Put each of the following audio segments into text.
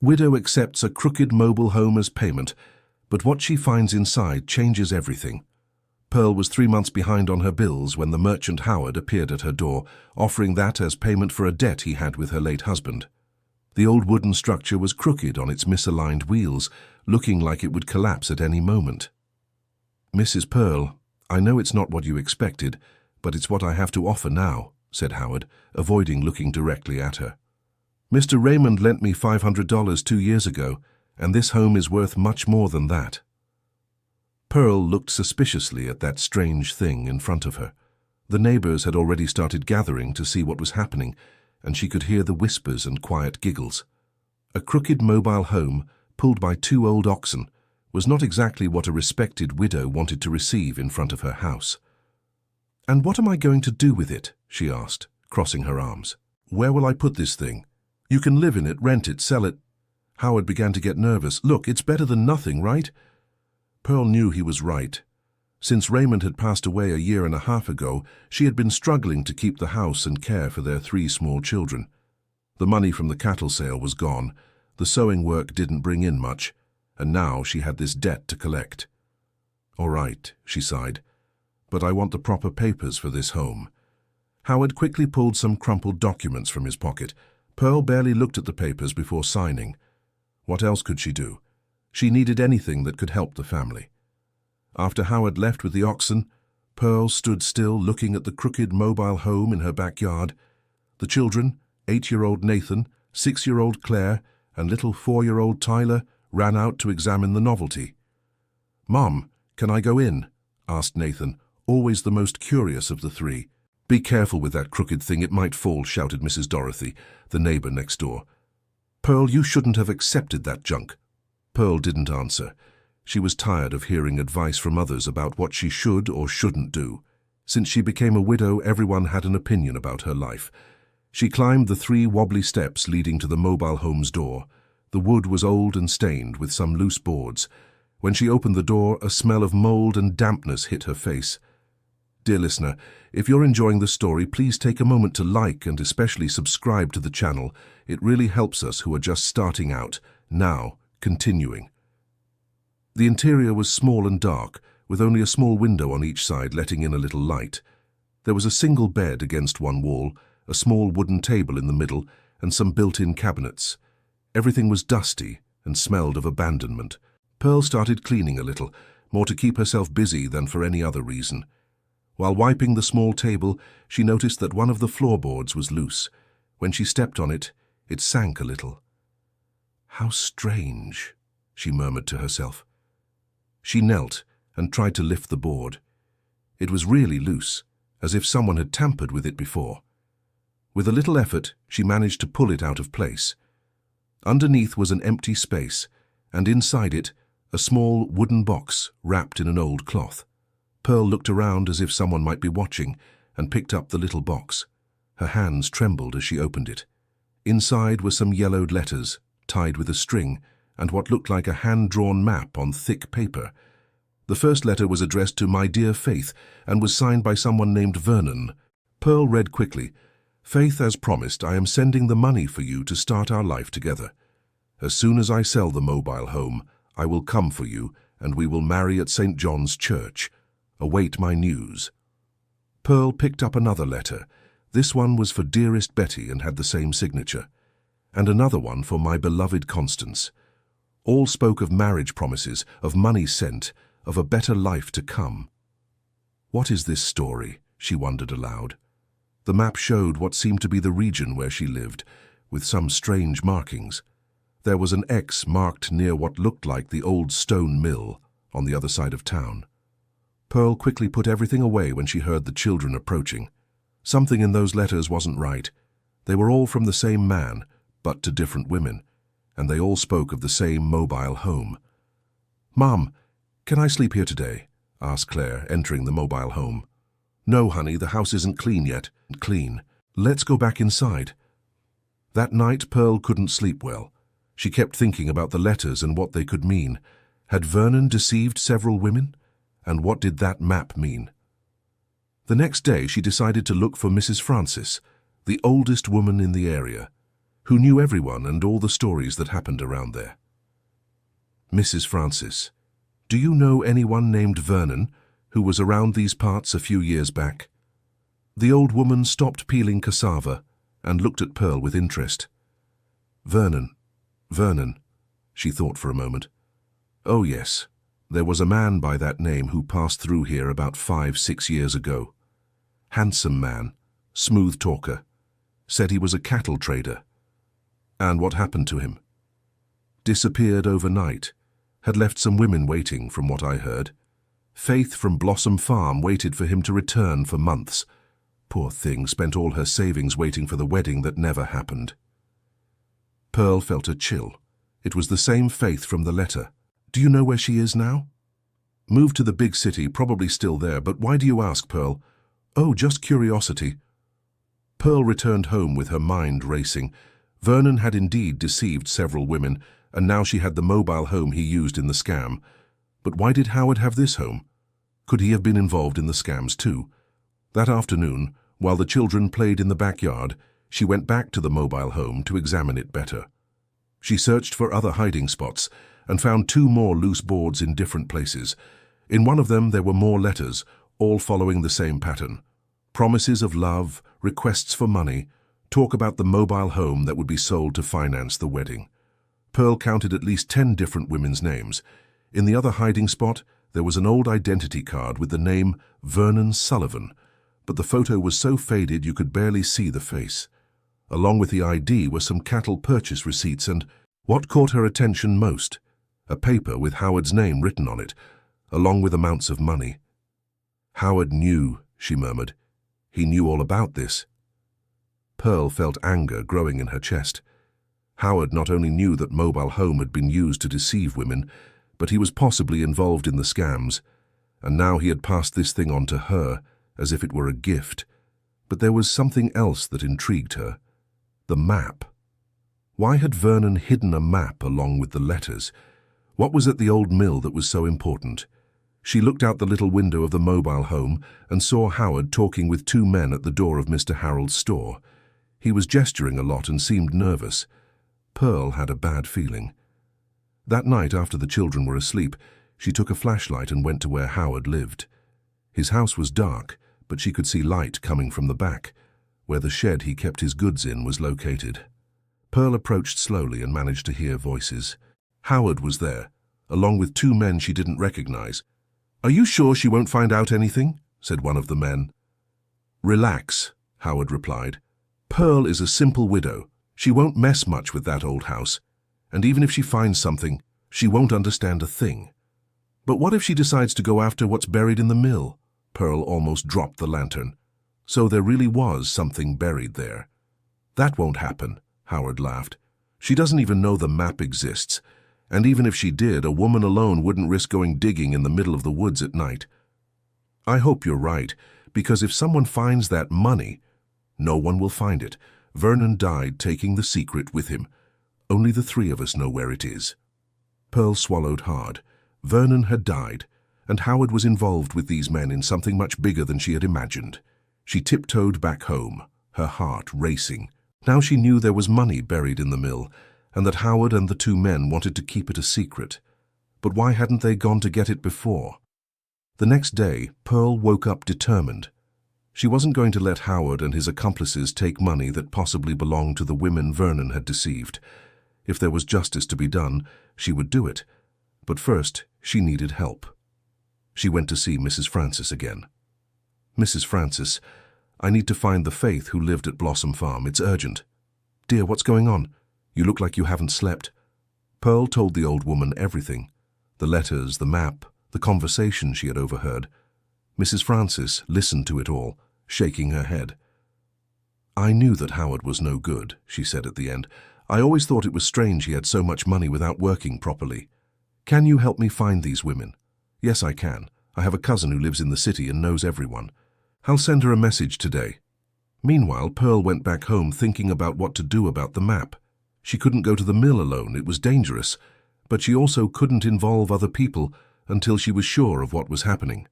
Widow accepts a crooked mobile home as payment, but what she finds inside changes everything. Pearl was 3 months behind on her bills when the merchant Howard appeared at her door, offering that as payment for a debt he had with her late husband. The old wooden structure was crooked on its misaligned wheels, looking like it would collapse at any moment. "Mrs. Pearl, I know it's not what you expected, but it's what I have to offer now," said Howard, avoiding looking directly at her. "Mr. Raymond lent me $500 2 years ago, and this home is worth much more than that." Pearl looked suspiciously at that strange thing in front of her. The neighbors had already started gathering to see what was happening, and she could hear the whispers and quiet giggles. A crooked mobile home, pulled by 2 old oxen, was not exactly what a respected widow wanted to receive in front of her house. "And what am I going to do with it?" she asked, crossing her arms. "Where will I put this thing? You can live in it, rent it, sell it." Howard began to get nervous. "Look, it's better than nothing, right?" Pearl knew he was right. Since Raymond had passed away a 1.5 years ago, she had been struggling to keep the house and care for their 3 small children. The money from the cattle sale was gone, the sewing work didn't bring in much, and now she had this debt to collect. "All right," she sighed, "but I want the proper papers for this home." Howard quickly pulled some crumpled documents from his pocket. Pearl barely looked at the papers before signing. What else could she do? She needed anything that could help the family. After Howard left with the oxen, Pearl stood still looking at the crooked mobile home in her backyard. The children, 8-year-old Nathan, 6-year-old Claire, and little 4-year-old Tyler, ran out to examine the novelty. "Mom, can I go in?" asked Nathan, always the most curious of the 3. "Be careful with that crooked thing, it might fall," shouted Mrs. Dorothy, the neighbor next door. "Pearl, you shouldn't have accepted that junk." Pearl didn't answer. She was tired of hearing advice from others about what she should or shouldn't do. Since she became a widow, everyone had an opinion about her life. She climbed the 3 wobbly steps leading to the mobile home's door. The wood was old and stained, with some loose boards. When she opened the door, a smell of mold and dampness hit her face. Dear listener, if you're enjoying the story, please take a moment to like and especially subscribe to the channel. It really helps us who are just starting out. Now, continuing. The interior was small and dark, with only a small window on each side letting in a little light. There was a single bed against one wall, a small wooden table in the middle, and some built-in cabinets. Everything was dusty and smelled of abandonment. Pearl started cleaning a little, more to keep herself busy than for any other reason. While wiping the small table, she noticed that one of the floorboards was loose. When she stepped on it, it sank a little. "How strange," she murmured to herself. She knelt and tried to lift the board. It was really loose, as if someone had tampered with it before. With a little effort, she managed to pull it out of place. Underneath was an empty space, and inside it, a small wooden box wrapped in an old cloth. Pearl looked around as if someone might be watching and picked up the little box. Her hands trembled as she opened it. Inside were some yellowed letters, tied with a string, and what looked like a hand-drawn map on thick paper. The first letter was addressed to "My dear Faith" and was signed by someone named Vernon. Pearl read quickly, "Faith, as promised, I am sending the money for you to start our life together. As soon as I sell the mobile home, I will come for you, and we will marry at St. John's Church. Await my news." Pearl picked up another letter. This one was for dearest Betty and had the same signature. And another one for my beloved Constance. All spoke of marriage promises, of money sent, of a better life to come. What is this story? She wondered aloud. The map showed what seemed to be the region where she lived, with some strange markings. There was an X marked near what looked like the old stone mill on the other side of town. Pearl quickly put everything away when she heard the children approaching. Something in those letters wasn't right. They were all from the same man, but to different women, and they all spoke of the same mobile home. "Mom, can I sleep here today?" asked Claire, entering the mobile home. "No, honey, the house isn't clean yet." "Clean. Let's go back inside." That night, Pearl couldn't sleep well. She kept thinking about the letters and what they could mean. Had Vernon deceived several women? And what did that map mean? The next day, she decided to look for Mrs. Francis, the oldest woman in the area. who knew everyone and all the stories that happened around there. "Mrs. Francis, do you know anyone named Vernon who was around these parts a few years back?" The old woman stopped peeling cassava and looked at Pearl with interest. Vernon, she thought for a moment. "Oh yes, there was a man by that name who passed through here about 5-6 years ago. Handsome man, smooth talker, said he was a cattle trader. And what happened to him? Disappeared overnight, had left some women waiting from what I heard. Faith from Blossom Farm waited for him to return for months. Poor thing, spent all her savings waiting for the wedding that never happened." Pearl felt a chill. It was the same Faith from the letter. "Do you know where she is now?" "Moved to the big city, probably still there, but why do you ask, Pearl?" "Oh, just curiosity." Pearl returned home with her mind racing. Vernon had indeed deceived several women, and now she had the mobile home he used in the scam. But why did Howard have this home? Could he have been involved in the scams too? That afternoon, while the children played in the backyard, she went back to the mobile home to examine it better. She searched for other hiding spots and found 2 more loose boards in different places. In one of them there were more letters, all following the same pattern. Promises of love, requests for money, talk about the mobile home that would be sold to finance the wedding. Pearl counted at least 10 different women's names. In the other hiding spot, there was an old identity card with the name Vernon Sullivan, but the photo was so faded you could barely see the face. Along with the ID were some cattle purchase receipts and, what caught her attention most, a paper with Howard's name written on it, along with amounts of money. "Howard knew," she murmured. "He knew all about this." Pearl felt anger growing in her chest. Howard not only knew that mobile home had been used to deceive women, but he was possibly involved in the scams, and now he had passed this thing on to her, as if it were a gift. But there was something else that intrigued her. The map. Why had Vernon hidden a map along with the letters? What was at the old mill that was so important? She looked out the little window of the mobile home and saw Howard talking with 2 men at the door of Mr. Harold's store. He was gesturing a lot and seemed nervous. Pearl had a bad feeling. That night, after the children were asleep, she took a flashlight and went to where Howard lived. His house was dark, but she could see light coming from the back, where the shed he kept his goods in was located. Pearl approached slowly and managed to hear voices. Howard was there, along with 2 men she didn't recognize. "Are you sure she won't find out anything?" said one of the men. "Relax," Howard replied. "Pearl is a simple widow. She won't mess much with that old house. And even if she finds something, she won't understand a thing." "But what if she decides to go after what's buried in the mill?" Pearl almost dropped the lantern. So there really was something buried there. "That won't happen," Howard laughed. "She doesn't even know the map exists. And even if she did, a woman alone wouldn't risk going digging in the middle of the woods at night." "I hope you're right, because if someone finds that money, no one will find it. Vernon died taking the secret with him. Only the 3 of us know where it is." Pearl swallowed hard. Vernon had died, and Howard was involved with these men in something much bigger than she had imagined. She tiptoed back home, her heart racing. Now she knew there was money buried in the mill, and that Howard and the 2 men wanted to keep it a secret. But why hadn't they gone to get it before? The next day, Pearl woke up determined. She wasn't going to let Howard and his accomplices take money that possibly belonged to the women Vernon had deceived. If there was justice to be done, she would do it. But first, she needed help. She went to see Mrs. Francis again. "Mrs. Francis, I need to find the Faith who lived at Blossom Farm. It's urgent." "Dear, what's going on? You look like you haven't slept." Pearl told the old woman everything. The letters, the map, the conversation she had overheard. Mrs. Francis listened to it all, shaking her head. "I knew that Howard was no good," she said at the end. "I always thought it was strange he had so much money without working properly. Can you help me find these women?" "Yes, I can. I have a cousin who lives in the city and knows everyone. I'll send her a message today." Meanwhile, Pearl went back home thinking about what to do about the map. She couldn't go to the mill alone, it was dangerous, but she also couldn't involve other people until she was sure of what was happening.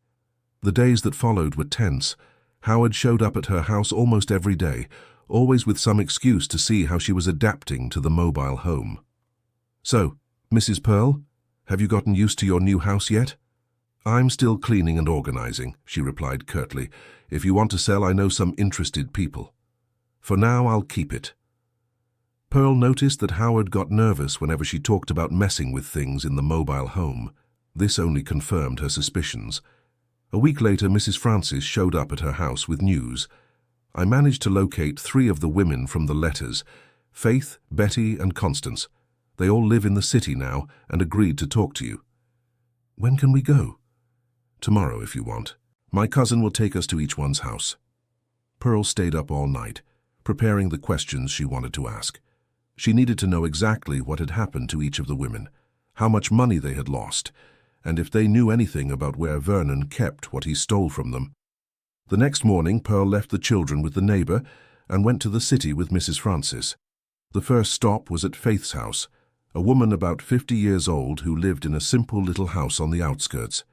The days that followed were tense. Howard showed up at her house almost every day, always with some excuse to see how she was adapting to the mobile home. "So, Mrs. Pearl, have you gotten used to your new house yet?" "I'm still cleaning and organizing," she replied curtly. "If you want to sell, I know some interested people. For now, I'll keep it." Pearl noticed that Howard got nervous whenever she talked about messing with things in the mobile home. This only confirmed her suspicions. A week later, Mrs. Francis showed up at her house with news. "I managed to locate 3 of the women from the letters: Faith, Betty, and Constance. They all live in the city now and agreed to talk to you." "When can we go?" "Tomorrow, if you want. My cousin will take us to each one's house." Pearl stayed up all night, preparing the questions she wanted to ask. She needed to know exactly what had happened to each of the women, how much money they had lost, and if they knew anything about where Vernon kept what he stole from them. The next morning, Pearl left the children with the neighbor and went to the city with Mrs. Francis. The first stop was at Faith's house, a woman about 50 years old who lived in a simple little house on the outskirts.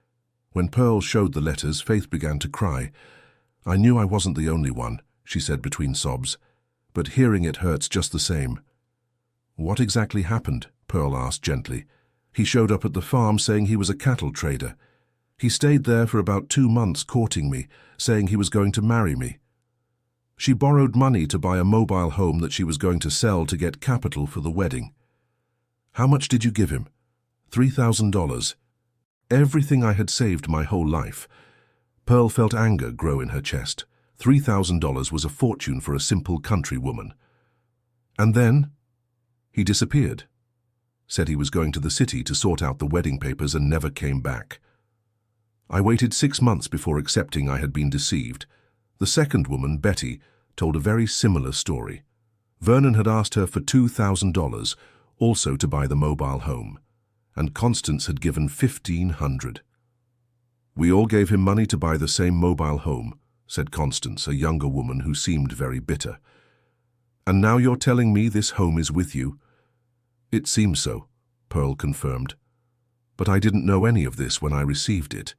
When Pearl showed the letters, Faith began to cry. "I knew I wasn't the only one," she said between sobs, "but hearing it hurts just the same." "What exactly happened?" Pearl asked gently. "He showed up at the farm saying he was a cattle trader. He stayed there for about 2 months courting me, saying he was going to marry me. She borrowed money to buy a mobile home that she was going to sell to get capital for the wedding." "How much did you give him?" $3,000. Everything I had saved my whole life. Pearl felt anger grow in her chest. $3,000 was a fortune for a simple country woman. "And then?" "He disappeared. Said he was going to the city to sort out the wedding papers and never came back. I waited 6 months before accepting I had been deceived." The second woman, Betty, told a very similar story. Vernon had asked her for $2,000, also to buy the mobile home, and Constance had given $1,500. "We all gave him money to buy the same mobile home," said Constance, a younger woman who seemed very bitter. "And now you're telling me this home is with you?" "It seems so," Pearl confirmed. "But I didn't know any of this when I received it."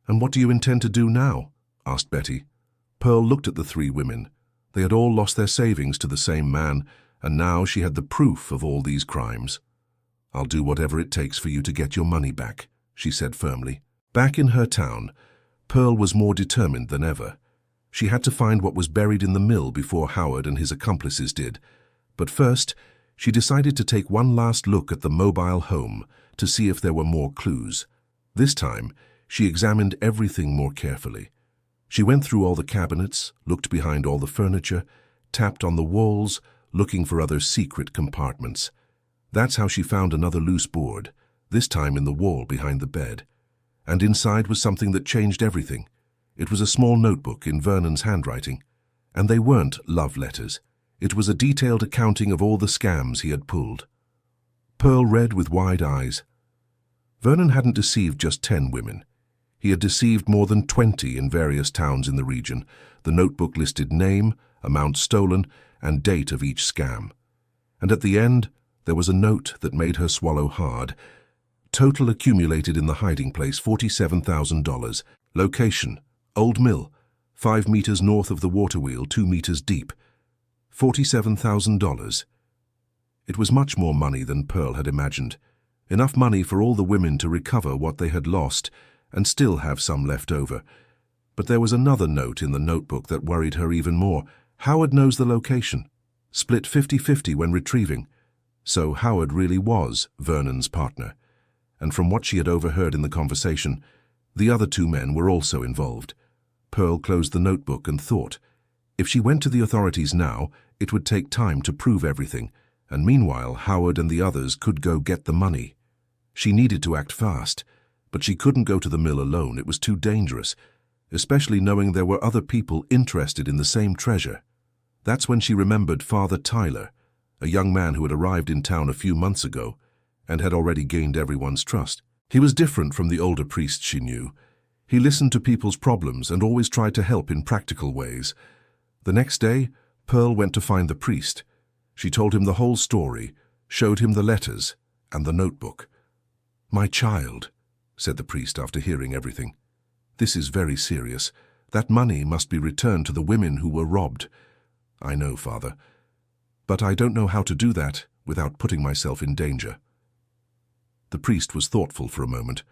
"And what do you intend to do now?" asked Betty. Pearl looked at the 3 women. They had all lost their savings to the same man, and now she had the proof of all these crimes. "I'll do whatever it takes for you to get your money back," she said firmly. Back in her town, Pearl was more determined than ever. She had to find what was buried in the mill before Howard and his accomplices did. But first, she decided to take one last look at the mobile home to see if there were more clues. This time, she examined everything more carefully. She went through all the cabinets, looked behind all the furniture, tapped on the walls, looking for other secret compartments. That's how she found another loose board, this time in the wall behind the bed. And inside was something that changed everything. It was a small notebook in Vernon's handwriting. And they weren't love letters. It was a detailed accounting of all the scams he had pulled. Pearl read with wide eyes. Vernon hadn't deceived just 10 women. He had deceived more than 20 in various towns in the region. The notebook listed name, amount stolen, and date of each scam. And at the end, there was a note that made her swallow hard. Total accumulated in the hiding place, $47,000. Location, Old Mill, 5 meters north of the water wheel, 2 meters deep. $47,000. It was much more money than Pearl had imagined. Enough money for all the women to recover what they had lost and still have some left over. But there was another note in the notebook that worried her even more. Howard knows the location. Split 50-50 when retrieving. So Howard really was Vernon's partner. And from what she had overheard in the conversation, the other 2 men were also involved. Pearl closed the notebook and thought, if she went to the authorities now, it would take time to prove everything, and meanwhile Howard and the others could go get the money. She needed to act fast, but she couldn't go to the mill alone. It was too dangerous, especially knowing there were other people interested in the same treasure. That's when she remembered Father Tyler, a young man who had arrived in town a few months ago and had already gained everyone's trust. He was different from the older priests she knew. He listened to people's problems and always tried to help in practical ways. The next day, Pearl went to find the priest. She told him the whole story, showed him the letters and the notebook. "My child," said the priest after hearing everything, "this is very serious. That money must be returned to the women who were robbed. "I know, Father. But I don't know how to do that without putting myself in danger." The priest was thoughtful for a moment.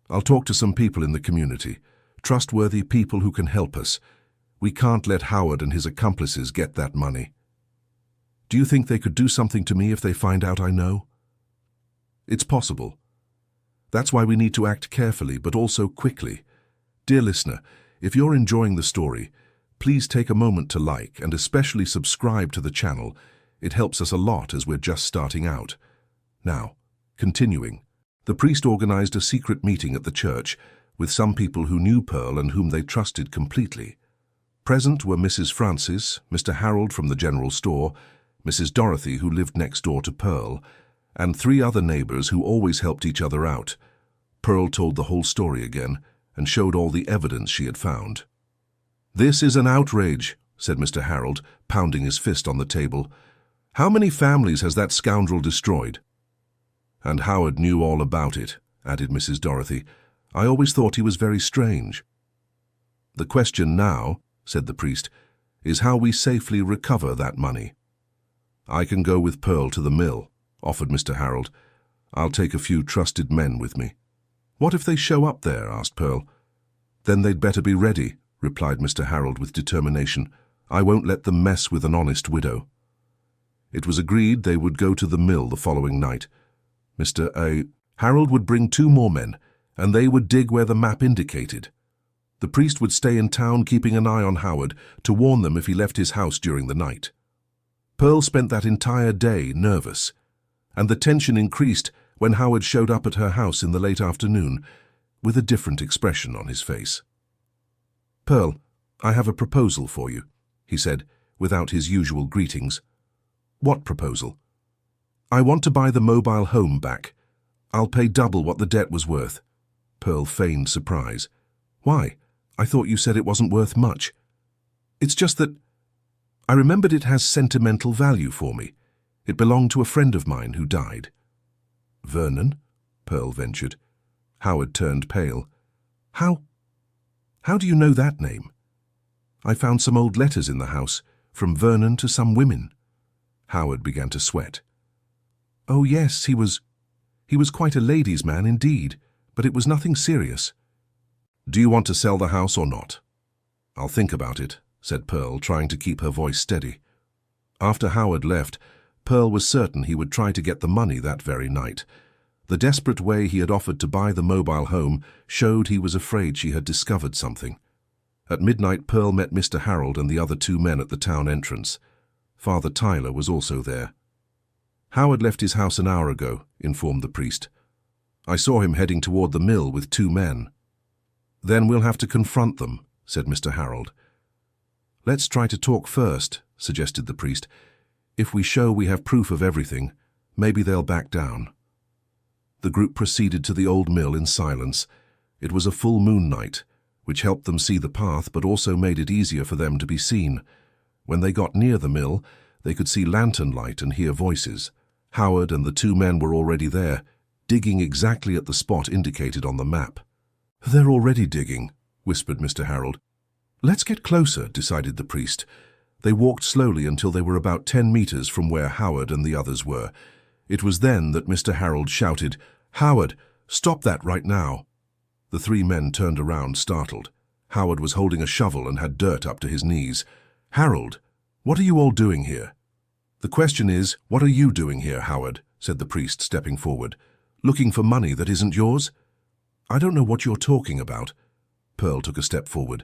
"I'll talk to some people in the community, trustworthy people who can help us. We can't let Howard and his accomplices get that money. Do you think they could do something to me if they find out I know?" "It's possible. That's why we need to act carefully, but also quickly. Dear listener, if you're enjoying the story, please take a moment to like and especially subscribe to the channel. It helps us a lot as we're just starting out. Now, continuing. The priest organized a secret meeting at the church with some people who knew Pearl and whom they trusted completely. Present were Mrs. Francis, Mr. Harold from the general store, Mrs. Dorothy, who lived next door to Pearl, and 3 other neighbors who always helped each other out. Pearl told the whole story again and showed all the evidence she had found. "This is an outrage," said Mr. Harold, pounding his fist on the table. "How many families has that scoundrel destroyed?" "And Howard knew all about it," added Mrs. Dorothy. "I always thought he was very strange." "The question now," said the priest, "is how we safely recover that money." "I can go with Pearl to the mill," offered Mr. Harold. "I'll take a few trusted men with me." "What if they show up there?" asked Pearl. "Then they'd better be ready," replied Mr. Harold with determination. "I won't let them mess with an honest widow." It was agreed they would go to the mill the following night. Harold would bring 2 more men, and they would dig where the map indicated. The priest would stay in town keeping an eye on Howard to warn them if he left his house during the night. Pearl spent that entire day nervous, and the tension increased when Howard showed up at her house in the late afternoon with a different expression on his face. "Pearl, I have a proposal for you," he said, without his usual greetings. "What proposal?" "I want to buy the mobile home back. I'll pay double what the debt was worth." Pearl feigned surprise. "Why? I thought you said it wasn't worth much." "It's just that I remembered it has sentimental value for me. It belonged to a friend of mine who died." "Vernon?" Pearl ventured. Howard turned pale. How do you know that name?" "I found some old letters in the house, from Vernon to some women." Howard began to sweat. "Oh yes, he was quite a ladies' man indeed, but it was nothing serious." "Do you want to sell the house or not?" "I'll think about it," said Pearl, trying to keep her voice steady. After Howard left, Pearl was certain he would try to get the money that very night. The desperate way he had offered to buy the mobile home showed he was afraid she had discovered something. At midnight, Pearl met Mr. Harold and the other 2 men at the town entrance. Father Tyler was also there. "Howard left his house an hour ago," informed the priest. "I saw him heading toward the mill with 2 men. "Then we'll have to confront them," said Mr. Harold. "Let's try to talk first," suggested the priest. "If we show we have proof of everything, maybe they'll back down." The group proceeded to the old mill in silence. It was a full moon night, which helped them see the path but also made it easier for them to be seen. When they got near the mill, they could see lantern light and hear voices. Howard and the 2 men were already there, digging exactly at the spot indicated on the map. "They're already digging," whispered Mr. Harold. "Let's get closer," decided the priest. They walked slowly until they were about 10 meters from where Howard and the others were. It was then that Mr. Harold shouted, "Howard, stop that right now!" The 3 men turned around, startled. Howard was holding a shovel and had dirt up to his knees. "Harold, what are you all doing here?" "The question is, what are you doing here, Howard?" said the priest, stepping forward. "Looking for money that isn't yours?" "I don't know what you're talking about." Pearl took a step forward.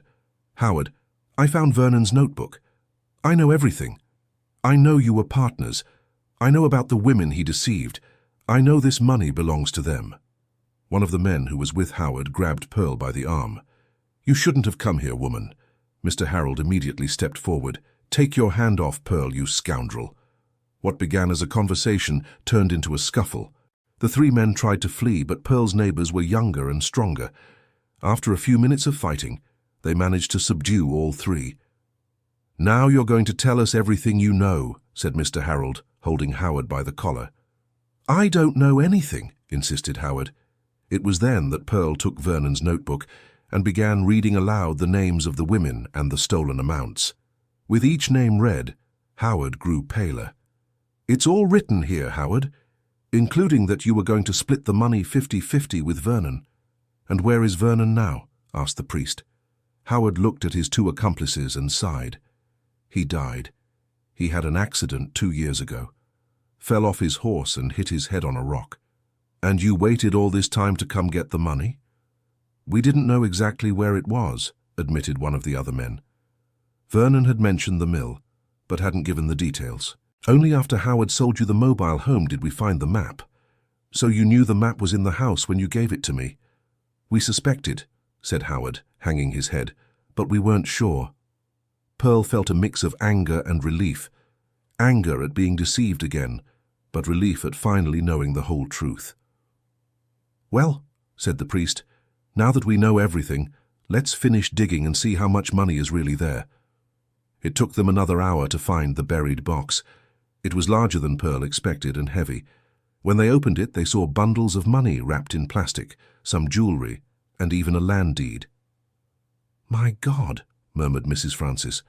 "Howard, I found Vernon's notebook. I know everything. I know you were partners. I know about the women he deceived. I know this money belongs to them." One of the men who was with Howard grabbed Pearl by the arm. "You shouldn't have come here, woman." Mr. Harold immediately stepped forward. "Take your hand off Pearl, you scoundrel." What began as a conversation turned into a scuffle. The 3 men tried to flee, but Pearl's neighbors were younger and stronger. After a few minutes of fighting, they managed to subdue all 3. "Now you're going to tell us everything you know," said Mr. Harold, holding Howard by the collar. "I don't know anything," insisted Howard. It was then that Pearl took Vernon's notebook and began reading aloud the names of the women and the stolen amounts. With each name read, Howard grew paler. "It's all written here, Howard, including that you were going to split the money 50-50 with Vernon." "And where is Vernon now?" asked the priest. Howard looked at his two accomplices and sighed. "He died. He had an accident 2 years ago. Fell off his horse and hit his head on a rock." "And you waited all this time to come get the money?" "We didn't know exactly where it was," admitted one of the other men. Vernon had mentioned the mill, but hadn't given the details. "Only after Howard sold you the mobile home did we find the map. So you knew the map was in the house when you gave it to me?" "We suspected," said Howard, hanging his head, "but we weren't sure." Pearl felt a mix of anger and relief. Anger at being deceived again, but relief at finally knowing the whole truth. "Well," said the priest, "now that we know everything, let's finish digging and see how much money is really there." It took them another hour to find the buried box. It was larger than Pearl expected and heavy. When they opened it, they saw bundles of money wrapped in plastic, some jewelry, and even a land deed. "My God," murmured Mrs. Francis.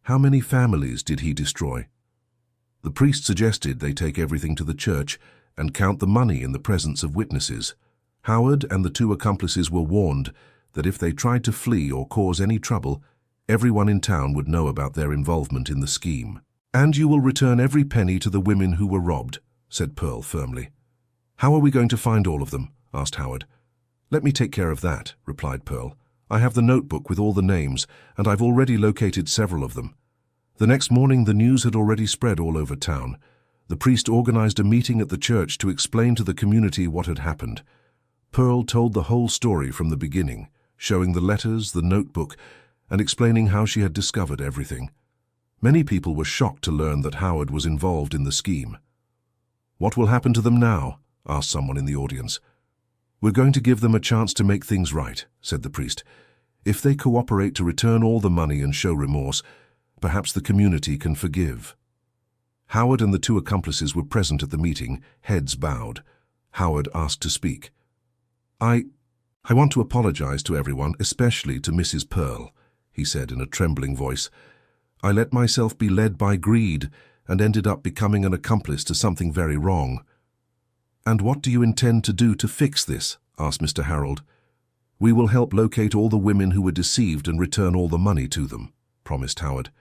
"How many families did he destroy?" The priest suggested they take everything to the church and count the money in the presence of witnesses. Howard and the two accomplices were warned that if they tried to flee or cause any trouble, everyone in town would know about their involvement in the scheme. "And you will return every penny to the women who were robbed," said Pearl firmly. "How are we going to find all of them?" asked Howard. "Let me take care of that," replied Pearl. "I have the notebook with all the names, and I've already located several of them." The next morning the news had already spread all over town. The priest organized a meeting at the church to explain to the community what had happened. Pearl told the whole story from the beginning, showing the letters, the notebook, and explaining how she had discovered everything. Many people were shocked to learn that Howard was involved in the scheme. "What will happen to them now?" asked someone in the audience. "We're going to give them a chance to make things right," said the priest. "If they cooperate to return all the money and show remorse, perhaps the community can forgive." Howard and the two accomplices were present at the meeting, heads bowed. Howard asked to speak. I want to apologize to everyone, especially to Mrs. Pearl," he said in a trembling voice. "I let myself be led by greed and ended up becoming an accomplice to something very wrong." "And what do you intend to do to fix this?" asked Mr. Harold. "We will help locate all the women who were deceived and return all the money to them," promised Howard.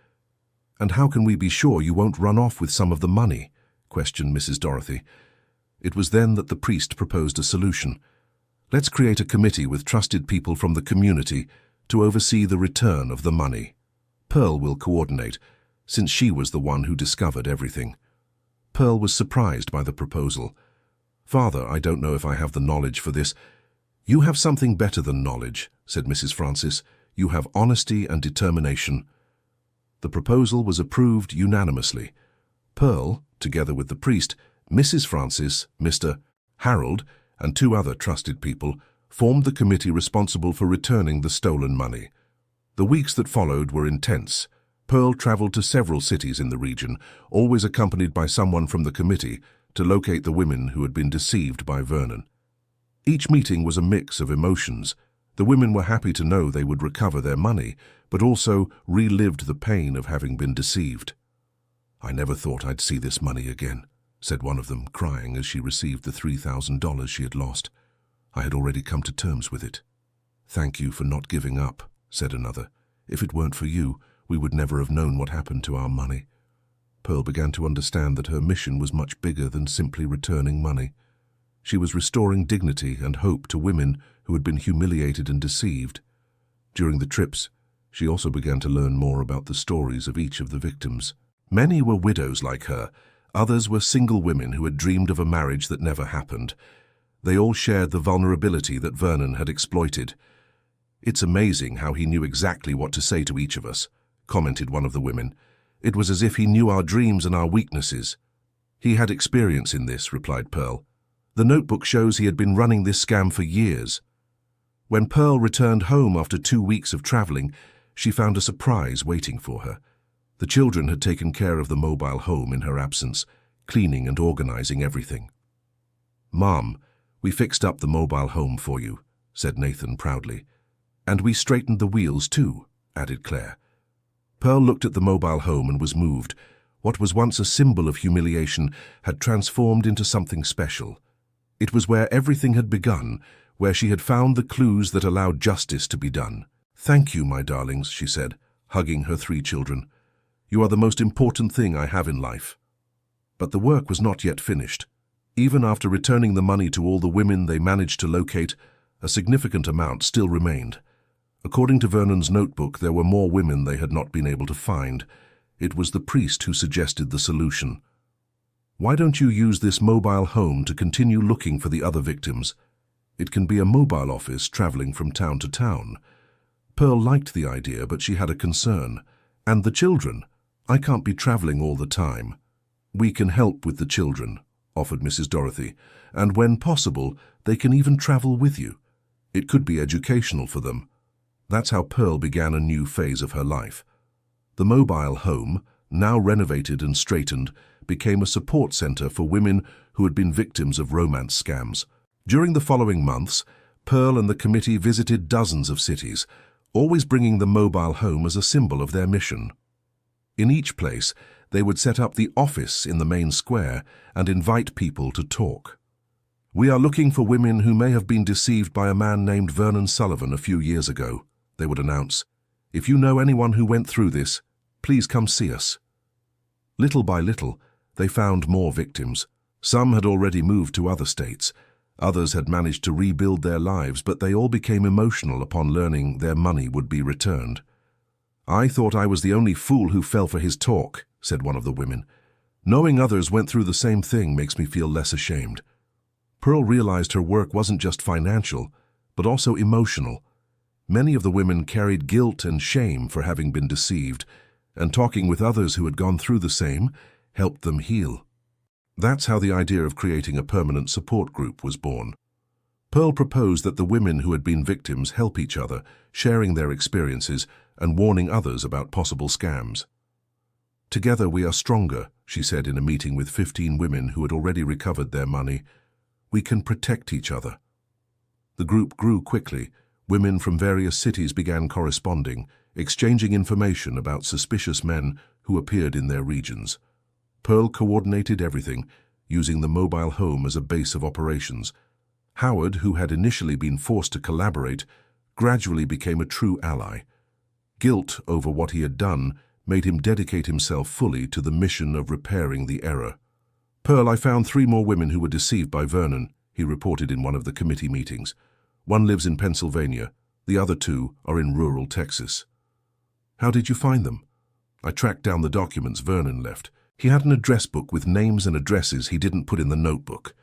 "And how can we be sure you won't run off with some of the money?" questioned Mrs. Dorothy. It was then that the priest proposed a solution. "Let's create a committee with trusted people from the community to oversee the return of the money. Pearl will coordinate, since she was the one who discovered everything." Pearl was surprised by the proposal. "Father, I don't know if I have the knowledge for this." "You have something better than knowledge," said Mrs. Francis. "You have honesty and determination." The proposal was approved unanimously. Pearl, together with the priest, Mrs. Francis, Mr. Harold, and 2 other trusted people, formed the committee responsible for returning the stolen money. The weeks that followed were intense. Pearl traveled to several cities in the region, always accompanied by someone from the committee, to locate the women who had been deceived by Vernon. Each meeting was a mix of emotions. The women were happy to know they would recover their money, but also relived the pain of having been deceived. "I never thought I'd see this money again," said one of them, crying as she received the $3,000 she had lost. "I had already come to terms with it." "Thank you for not giving up," said another. "If it weren't for you, we would never have known what happened to our money." Pearl began to understand that her mission was much bigger than simply returning money. She was restoring dignity and hope to women who had been humiliated and deceived. During the trips, she also began to learn more about the stories of each of the victims. Many were widows like her. Others were single women who had dreamed of a marriage that never happened. They all shared the vulnerability that Vernon had exploited. "It's amazing how he knew exactly what to say to each of us," commented one of the women. "It was as if he knew our dreams and our weaknesses." "He had experience in this," replied Pearl. "The notebook shows he had been running this scam for years." When Pearl returned home after 2 weeks of traveling, she found a surprise waiting for her. The children had taken care of the mobile home in her absence, cleaning and organizing everything. "Mom, we fixed up the mobile home for you," said Nathan proudly. "And we straightened the wheels too," added Claire. Pearl looked at the mobile home and was moved. What was once a symbol of humiliation had transformed into something special. It was where everything had begun, where she had found the clues that allowed justice to be done. "Thank you, my darlings," she said, hugging her 3 children. "You are the most important thing I have in life." But the work was not yet finished. Even after returning the money to all the women they managed to locate, a significant amount still remained. According to Vernon's notebook, there were more women they had not been able to find. It was the priest who suggested the solution. "Why don't you use this mobile home to continue looking for the other victims? It can be a mobile office traveling from town to town." Pearl liked the idea, but she had a concern. "And the children? I can't be traveling all the time." "We can help with the children," offered Mrs. Dorothy, "and when possible, they can even travel with you. It could be educational for them." That's how Pearl began a new phase of her life. The mobile home, now renovated and straightened, became a support center for women who had been victims of romance scams. During the following months, Pearl and the committee visited dozens of cities, always bringing the mobile home as a symbol of their mission. In each place, they would set up the office in the main square and invite people to talk. "We are looking for women who may have been deceived by a man named Vernon Sullivan a few years ago," they would announce. "If you know anyone who went through this, please come see us." Little by little, they found more victims. Some had already moved to other states. Others had managed to rebuild their lives, but they all became emotional upon learning their money would be returned. "I thought I was the only fool who fell for his talk," said one of the women. "Knowing others went through the same thing makes me feel less ashamed." Pearl realized her work wasn't just financial, but also emotional. Many of the women carried guilt and shame for having been deceived, and talking with others who had gone through the same helped them heal. That's how the idea of creating a permanent support group was born. Pearl proposed that the women who had been victims help each other, sharing their experiences and warning others about possible scams. "Together we are stronger," she said in a meeting with 15 women who had already recovered their money. "We can protect each other." The group grew quickly. Women from various cities began corresponding, exchanging information about suspicious men who appeared in their regions. Pearl coordinated everything, using the mobile home as a base of operations. Howard, who had initially been forced to collaborate, gradually became a true ally. Guilt over what he had done made him dedicate himself fully to the mission of repairing the error. "Pearl, I found 3 more women who were deceived by Vernon," he reported in one of the committee meetings. "One lives in Pennsylvania. The other 2 are in rural Texas." "How did you find them?" "I tracked down the documents Vernon left. He had an address book with names and addresses he didn't put in the notebook."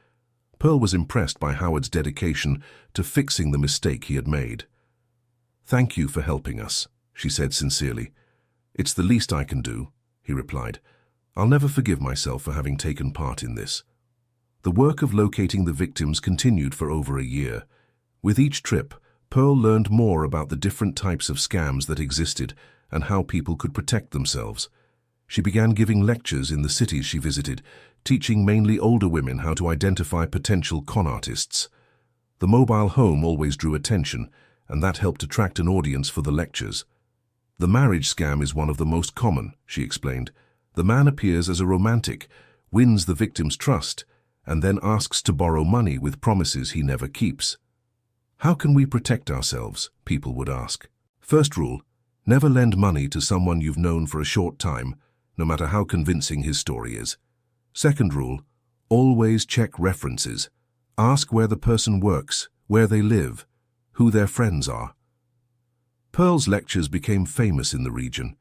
Pearl was impressed by Howard's dedication to fixing the mistake he had made. "Thank you for helping us," she said sincerely. "It's the least I can do," he replied. "I'll never forgive myself for having taken part in this." The work of locating the victims continued for over a year. With each trip, Pearl learned more about the different types of scams that existed and how people could protect themselves. She began giving lectures in the cities she visited, teaching mainly older women how to identify potential con artists. The mobile home always drew attention, and that helped attract an audience for the lectures. "The marriage scam is one of the most common," she explained. "The man appears as a romantic, wins the victim's trust, and then asks to borrow money with promises he never keeps." "How can we protect ourselves?" people would ask. First rule, never lend money to someone you've known for a short time, no matter how convincing his story is. Second rule, always check references. Ask where the person works, where they live, who their friends are. Pearl's lectures became famous in the region.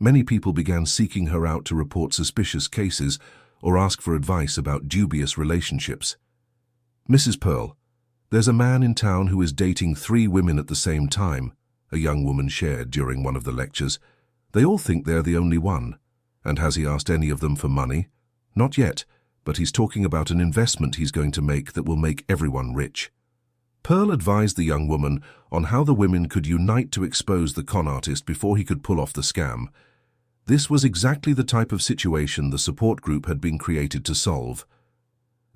Many people began seeking her out to report suspicious cases or ask for advice about dubious relationships. "Mrs. Pearl, there's a man in town who is dating 3 women at the same time," a young woman shared during one of the lectures. "They all think they're the only one. And has he asked any of them for money? Not yet, but he's talking about an investment he's going to make that will make everyone rich." Pearl advised the young woman on how the women could unite to expose the con artist before he could pull off the scam. This was exactly the type of situation the support group had been created to solve.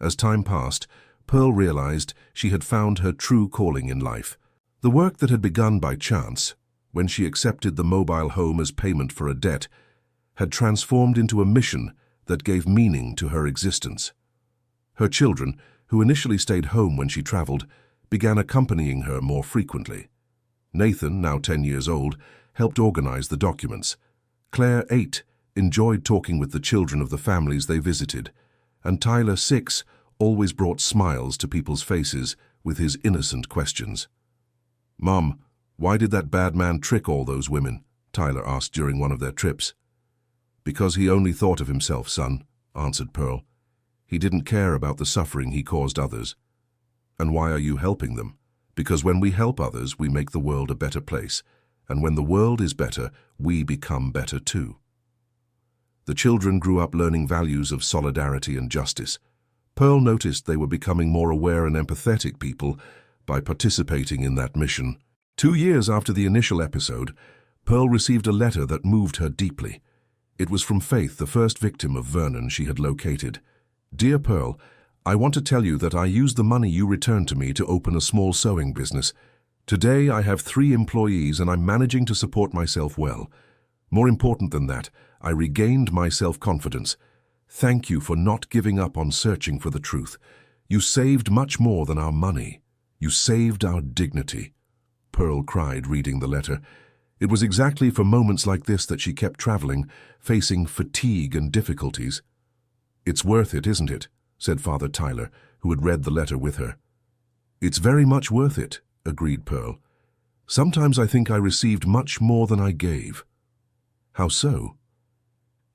As time passed, Pearl realized she had found her true calling in life. The work that had begun by chance when she accepted the mobile home as payment for a debt, had transformed into a mission that gave meaning to her existence. Her children, who initially stayed home when she traveled, began accompanying her more frequently. Nathan, now 10 years old, helped organize the documents. Claire, 8, enjoyed talking with the children of the families they visited, and Tyler, 6, always brought smiles to people's faces with his innocent questions. "Mom, why did that bad man trick all those women?" Tyler asked during one of their trips. "Because he only thought of himself, son," answered Pearl. "He didn't care about the suffering he caused others." "And why are you helping them?" "Because when we help others, we make the world a better place. And when the world is better, we become better too." The children grew up learning values of solidarity and justice. Pearl noticed they were becoming more aware and empathetic people by participating in that mission. 2 years after the initial episode, Pearl received a letter that moved her deeply. It was from Faith, the first victim of Vernon she had located. "Dear Pearl, I want to tell you that I used the money you returned to me to open a small sewing business. Today I have 3 employees and I'm managing to support myself well. More important than that, I regained my self-confidence. Thank you for not giving up on searching for the truth. You saved much more than our money. You saved our dignity." Pearl cried, reading the letter. It was exactly for moments like this that she kept traveling, facing fatigue and difficulties. "It's worth it, isn't it?" said Father Tyler, who had read the letter with her. "It's very much worth it," agreed Pearl. "Sometimes I think I received much more than I gave." "How so?"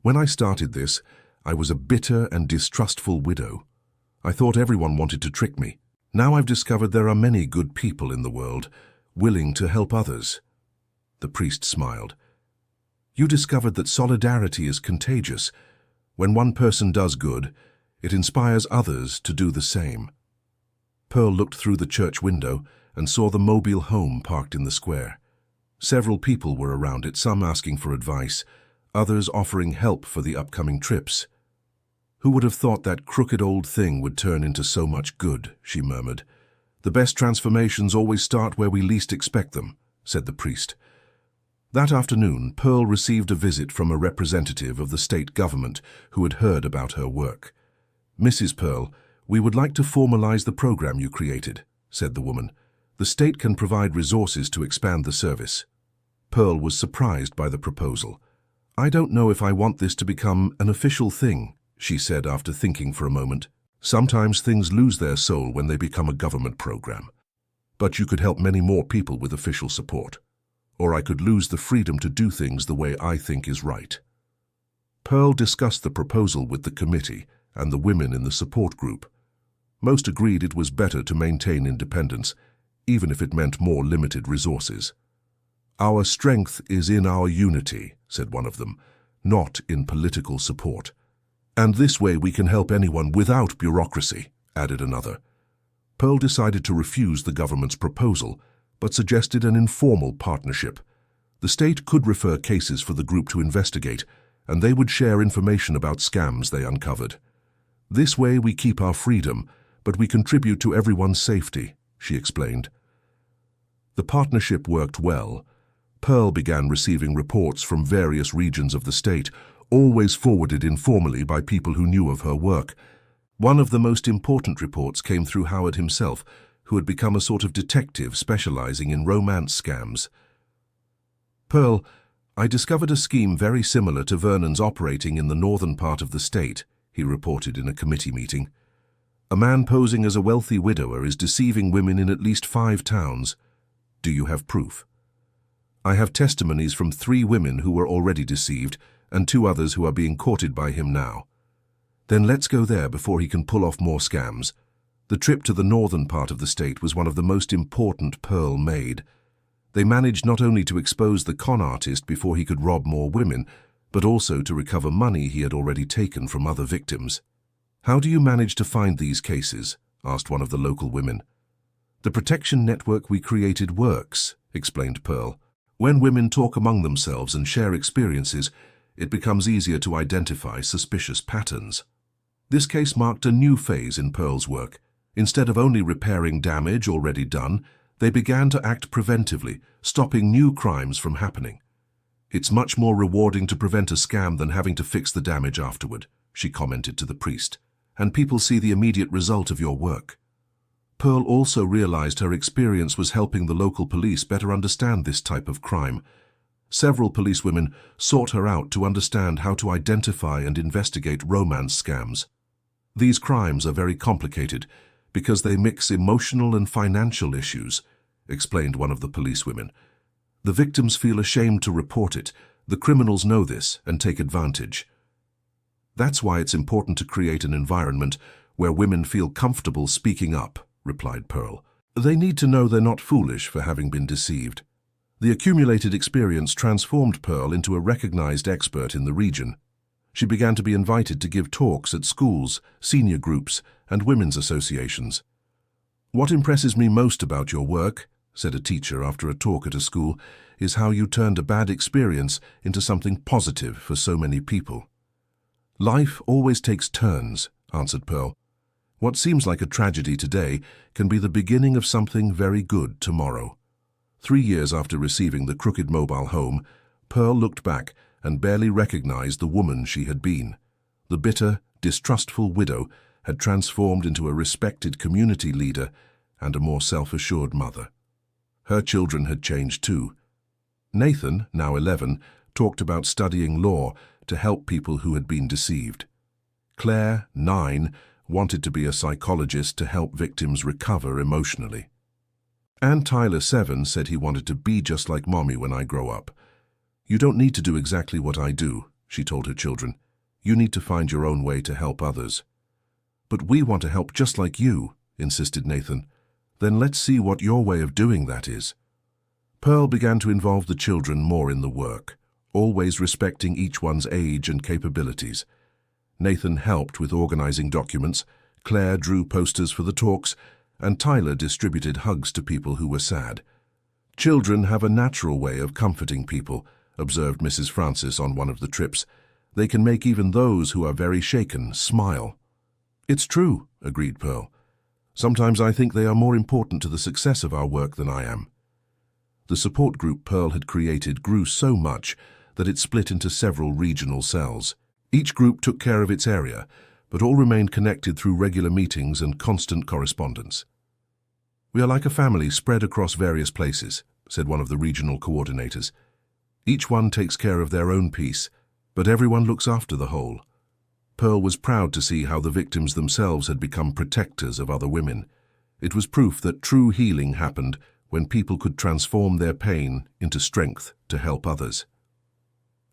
"When I started this, I was a bitter and distrustful widow. I thought everyone wanted to trick me. Now I've discovered there are many good people in the world, willing to help others." The priest smiled. "You discovered that solidarity is contagious. When one person does good, it inspires others to do the same." Pearl looked through the church window and saw the mobile home parked in the square. Several people were around it, some asking for advice, others offering help for the upcoming trips. "Who would have thought that crooked old thing would turn into so much good?" she murmured. "The best transformations always start where we least expect them," said the priest. That afternoon, Pearl received a visit from a representative of the state government who had heard about her work. "Mrs. Pearl, we would like to formalize the program you created," said the woman. "The state can provide resources to expand the service." Pearl was surprised by the proposal. "I don't know if I want this to become an official thing," she said after thinking for a moment. "Sometimes things lose their soul when they become a government program. But you could help many more people with official support. Or I could lose the freedom to do things the way I think is right." Pearl discussed the proposal with the committee and the women in the support group. Most agreed it was better to maintain independence, even if it meant more limited resources. "Our strength is in our unity," said one of them, "not in political support. And this way we can help anyone without bureaucracy," added another. Pearl decided to refuse the government's proposal, but suggested an informal partnership. The state could refer cases for the group to investigate, and they would share information about scams they uncovered. "This way we keep our freedom, but we contribute to everyone's safety," she explained. The partnership worked well. Pearl began receiving reports from various regions of the state, always forwarded informally by people who knew of her work. One of the most important reports came through Howard himself, who had become a sort of detective specializing in romance scams. "Pearl, I discovered a scheme very similar to Vernon's operating in the northern part of the state," he reported in a committee meeting. "A man posing as a wealthy widower is deceiving women in at least 5 towns. Do you have proof?" "I have testimonies from 3 women who were already deceived and 2 others who are being courted by him now." "Then let's go there before he can pull off more scams." The trip to the northern part of the state was one of the most important Pearl made. They managed not only to expose the con artist before he could rob more women, but also to recover money he had already taken from other victims. "How do you manage to find these cases?" asked one of the local women. "The protection network we created works," explained Pearl. "When women talk among themselves and share experiences, it becomes easier to identify suspicious patterns." This case marked a new phase in Pearl's work. Instead of only repairing damage already done, They began to act preventively, stopping new crimes from happening. "It's much more rewarding to prevent a scam than having to fix the damage afterward," she commented to the priest, "and people see the immediate result of your work." Pearl also realized her experience was helping the local police better understand this type of crime. Several policewomen sought her out to understand how to identify and investigate romance scams. "These crimes are very complicated because they mix emotional and financial issues," explained one of the policewomen. "The victims feel ashamed to report it. The criminals know this and take advantage. That's why it's important to create an environment where women feel comfortable speaking up," replied Pearl. "They need to know they're not foolish for having been deceived." The accumulated experience transformed Pearl into a recognized expert in the region. She began to be invited to give talks at schools, senior groups, and women's associations. "What impresses me most about your work," said a teacher after a talk at a school, "is how you turned a bad experience into something positive for so many people." "Life always takes turns," answered Pearl. "What seems like a tragedy today can be the beginning of something very good tomorrow." 3 years after receiving the Crooked mobile home, Pearl looked back and barely recognized the woman she had been. The bitter, distrustful widow had transformed into a respected community leader and a more self-assured mother. Her children had changed too. Nathan, now 11, talked about studying law to help people who had been deceived. Claire, 9, wanted to be a psychologist to help victims recover emotionally. And Tyler, 7, said he wanted to be just like Mommy when I grow up. "You don't need to do exactly what I do," she told her children. "You need to find your own way to help others." "But we want to help just like you," insisted Nathan. "Then let's see what your way of doing that is." Pearl began to involve the children more in the work, always respecting each one's age and capabilities. Nathan helped with organizing documents, Claire drew posters for the talks, and Tyler distributed hugs to people who were sad. "Children have a natural way of comforting people," observed Mrs. Francis on one of the trips. "They can make even those who are very shaken smile." "It's true," agreed Pearl. "Sometimes I think they are more important to the success of our work than I am." The support group Pearl had created grew so much that it split into several regional cells. Each group took care of its area, but all remained connected through regular meetings and constant correspondence. "We are like a family spread across various places," said one of the regional coordinators. "Each one takes care of their own piece, but everyone looks after the whole." Pearl was proud to see how the victims themselves had become protectors of other women. It was proof that true healing happened when people could transform their pain into strength to help others.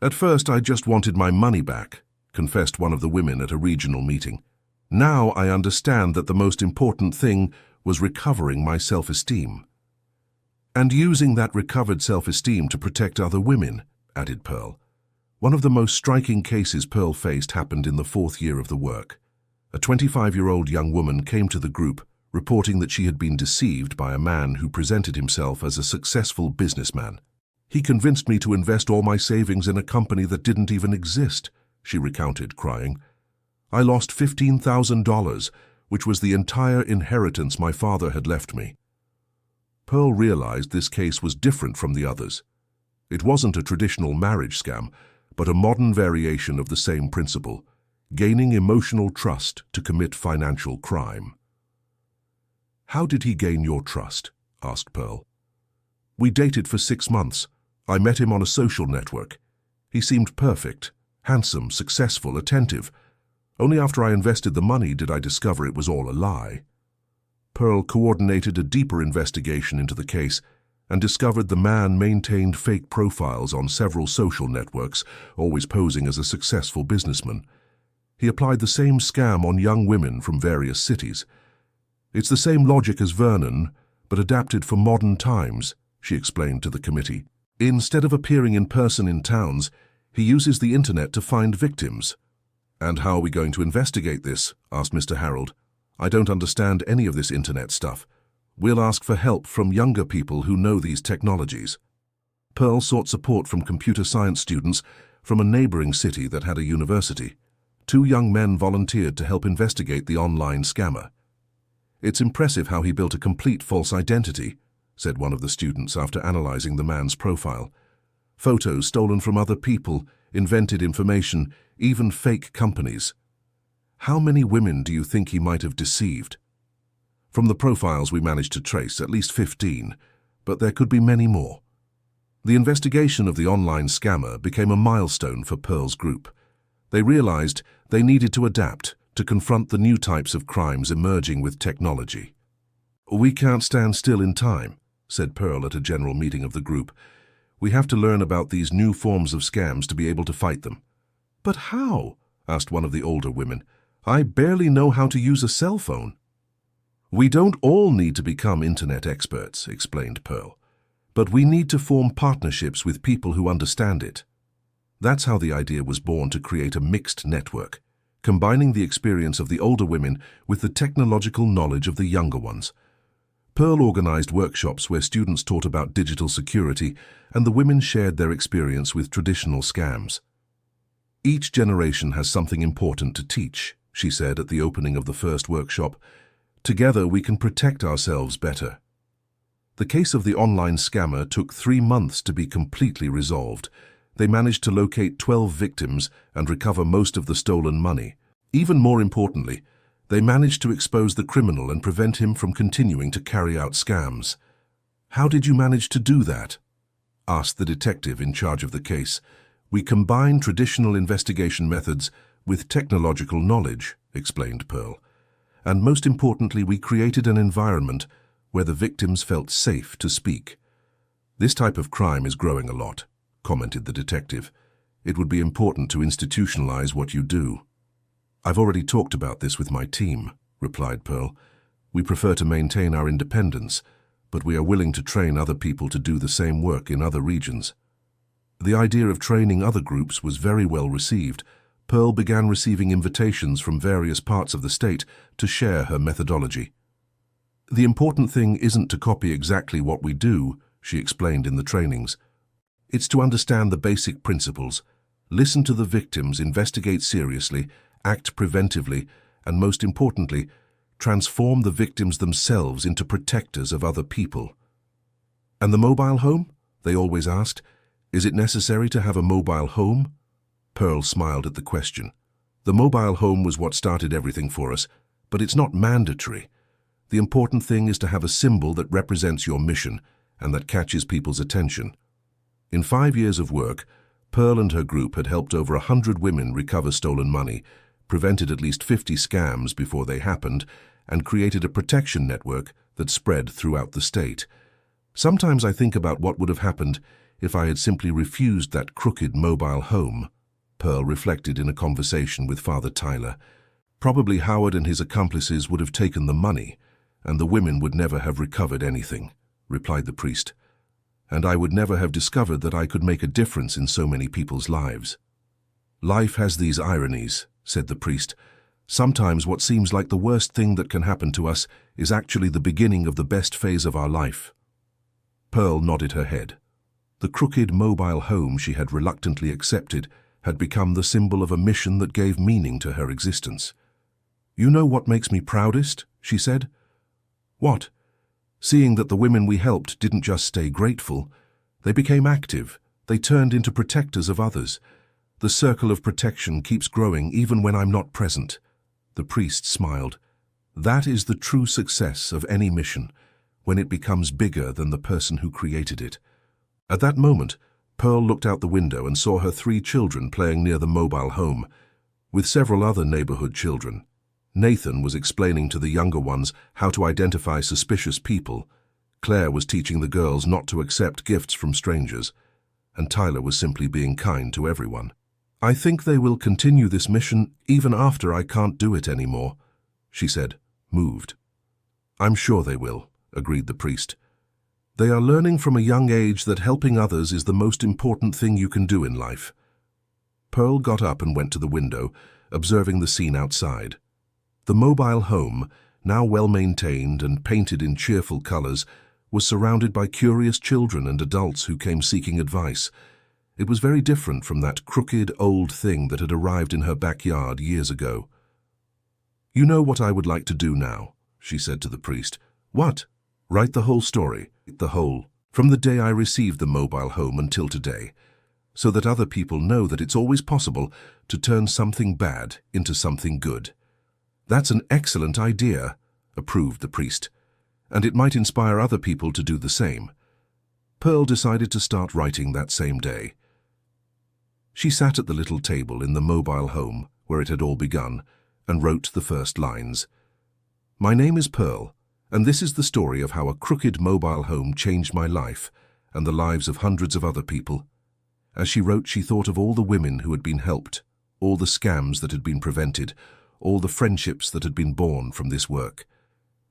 "At first I just wanted my money back," confessed one of the women at a regional meeting. "Now I understand that the most important thing was recovering my self-esteem." "And using that recovered self-esteem to protect other women," added Pearl. One of the most striking cases Pearl faced happened in the 4th year of the work. A 25-year-old young woman came to the group reporting that she had been deceived by a man who presented himself as a successful businessman. "He convinced me to invest all my savings in a company that didn't even exist," she recounted, crying. "I lost $15,000, which was the entire inheritance my father had left me." Pearl realized this case was different from the others. It wasn't a traditional marriage scam, but a modern variation of the same principle, gaining emotional trust to commit financial crime. "How did he gain your trust?" asked Pearl. "We dated for 6 months. I met him on a social network. He seemed perfect, handsome, successful, attentive. Only after I invested the money did I discover it was all a lie." Pearl coordinated a deeper investigation into the case and discovered the man maintained fake profiles on several social networks, always posing as a successful businessman. He applied the same scam on young women from various cities. "It's the same logic as Vernon, but adapted for modern times," she explained to the committee. "Instead of appearing in person in towns, he uses the internet to find victims." "And how are we going to investigate this?" asked Mr. Harold. "I don't understand any of this internet stuff. We'll ask for help from younger people who know these technologies." Pearl sought support from computer science students from a neighboring city that had a university. 2 young men volunteered to help investigate the online scammer. "It's impressive how he built a complete false identity," said one of the students after analyzing the man's profile. Photos stolen from other people, invented information, even fake companies. How many women do you think he might have deceived? From the profiles we managed to trace, at least 15, but there could be many more. The investigation of the online scammer became a milestone for Pearl's group. They realized they needed to adapt to confront the new types of crimes emerging with technology. "We can't stand still in time," said Pearl at a general meeting of the group. "We have to learn about these new forms of scams to be able to fight them." "But how?" asked one of the older women. "I barely know how to use a cell phone." "We don't all need to become internet experts," explained Pearl. "But we need to form partnerships with people who understand it." That's how the idea was born, to create a mixed network, combining the experience of the older women with the technological knowledge of the younger ones. Pearl organized workshops where students taught about digital security and the women shared their experience with traditional scams. "Each generation has something important to teach," she said at the opening of the first workshop. "Together we can protect ourselves better." The case of the online scammer took 3 months to be completely resolved. They managed to locate 12 victims and recover most of the stolen money. Even more importantly, they managed to expose the criminal and prevent him from continuing to carry out scams. "How did you manage to do that?" asked the detective in charge of the case. "We combined traditional investigation methods with technological knowledge," explained Pearl. "And most importantly, we created an environment where the victims felt safe to speak." "This type of crime is growing a lot," commented the detective. "It would be important to institutionalize what you do." "I've already talked about this with my team," replied Pearl. "We prefer to maintain our independence, but we are willing to train other people to do the same work in other regions." The idea of training other groups was very well received. Pearl began receiving invitations from various parts of the state to share her methodology. "The important thing isn't to copy exactly what we do," she explained in the trainings. "It's to understand the basic principles, listen to the victims, investigate seriously, act preventively, and most importantly, transform the victims themselves into protectors of other people." "And the mobile home?" they always asked. "Is it necessary to have a mobile home?" Pearl smiled at the question. "The mobile home was what started everything for us, but it's not mandatory. The important thing is to have a symbol that represents your mission and that catches people's attention." In 5 years of work, Pearl and her group had helped over 100 women recover stolen money, prevented at least 50 scams before they happened, and created a protection network that spread throughout the state. "Sometimes I think about what would have happened if I had simply refused that crooked mobile home," Pearl reflected in a conversation with Father Tyler. "Probably Howard and his accomplices would have taken the money, and the women would never have recovered anything," replied the priest. "And I would never have discovered that I could make a difference in so many people's lives." "Life has these ironies," said the priest. "Sometimes what seems like the worst thing that can happen to us is actually the beginning of the best phase of our life." Pearl nodded her head. The crooked mobile home she had reluctantly accepted had become the symbol of a mission that gave meaning to her existence. "You know what makes me proudest?" she said. "What?" "Seeing that the women we helped didn't just stay grateful. They became active. They turned into protectors of others. The circle of protection keeps growing even when I'm not present." The priest smiled. "That is the true success of any mission, when it becomes bigger than the person who created it." At that moment, Pearl looked out the window and saw her 3 children playing near the mobile home, with several other neighborhood children. Nathan was explaining to the younger ones how to identify suspicious people. Claire was teaching the girls not to accept gifts from strangers, and Tyler was simply being kind to everyone. "I think they will continue this mission even after I can't do it anymore," she said, moved. "I'm sure they will," agreed the priest. "They are learning from a young age that helping others is the most important thing you can do in life." Pearl got up and went to the window, observing the scene outside. The mobile home, now well-maintained and painted in cheerful colors, was surrounded by curious children and adults who came seeking advice. It was very different from that crooked old thing that had arrived in her backyard years ago. "You know what I would like to do now," she said to the priest. "What?" Write the whole story, from the day I received the mobile home until today, so that other people know that it's always possible to turn something bad into something good. That's an excellent idea, approved the priest, and it might inspire other people to do the same. Pearl decided to start writing that same day. She sat at the little table in the mobile home where it had all begun and wrote the first lines. My name is Pearl, and this is the story of how a crooked mobile home changed my life and the lives of hundreds of other people. As she wrote, she thought of all the women who had been helped, all the scams that had been prevented, all the friendships that had been born from this work.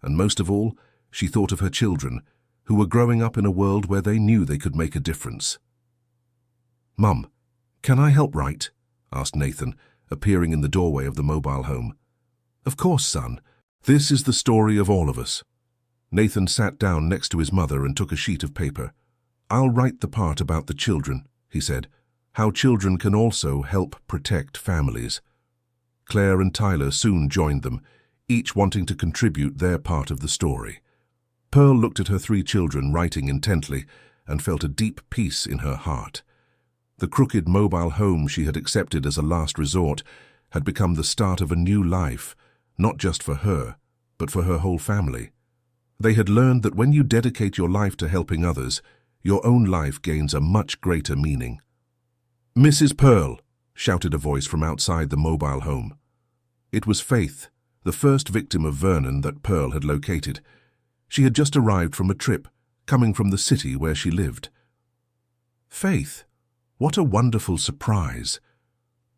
And most of all, she thought of her children, who were growing up in a world where they knew they could make a difference. Mum, can I help write? Asked Nathan, appearing in the doorway of the mobile home. Of course, son. This is the story of all of us. Nathan sat down next to his mother and took a sheet of paper. I'll write the part about the children, he said, how children can also help protect families. Claire and Tyler soon joined them, each wanting to contribute their part of the story. Pearl looked at her 3 children writing intently and felt a deep peace in her heart. The crooked mobile home she had accepted as a last resort had become the start of a new life, not just for her, but for her whole family. They had learned that when you dedicate your life to helping others, your own life gains a much greater meaning. Mrs. Pearl, shouted a voice from outside the mobile home. It was Faith, the first victim of Vernon that Pearl had located. She had just arrived from a trip, coming from the city where she lived. Faith, what a wonderful surprise.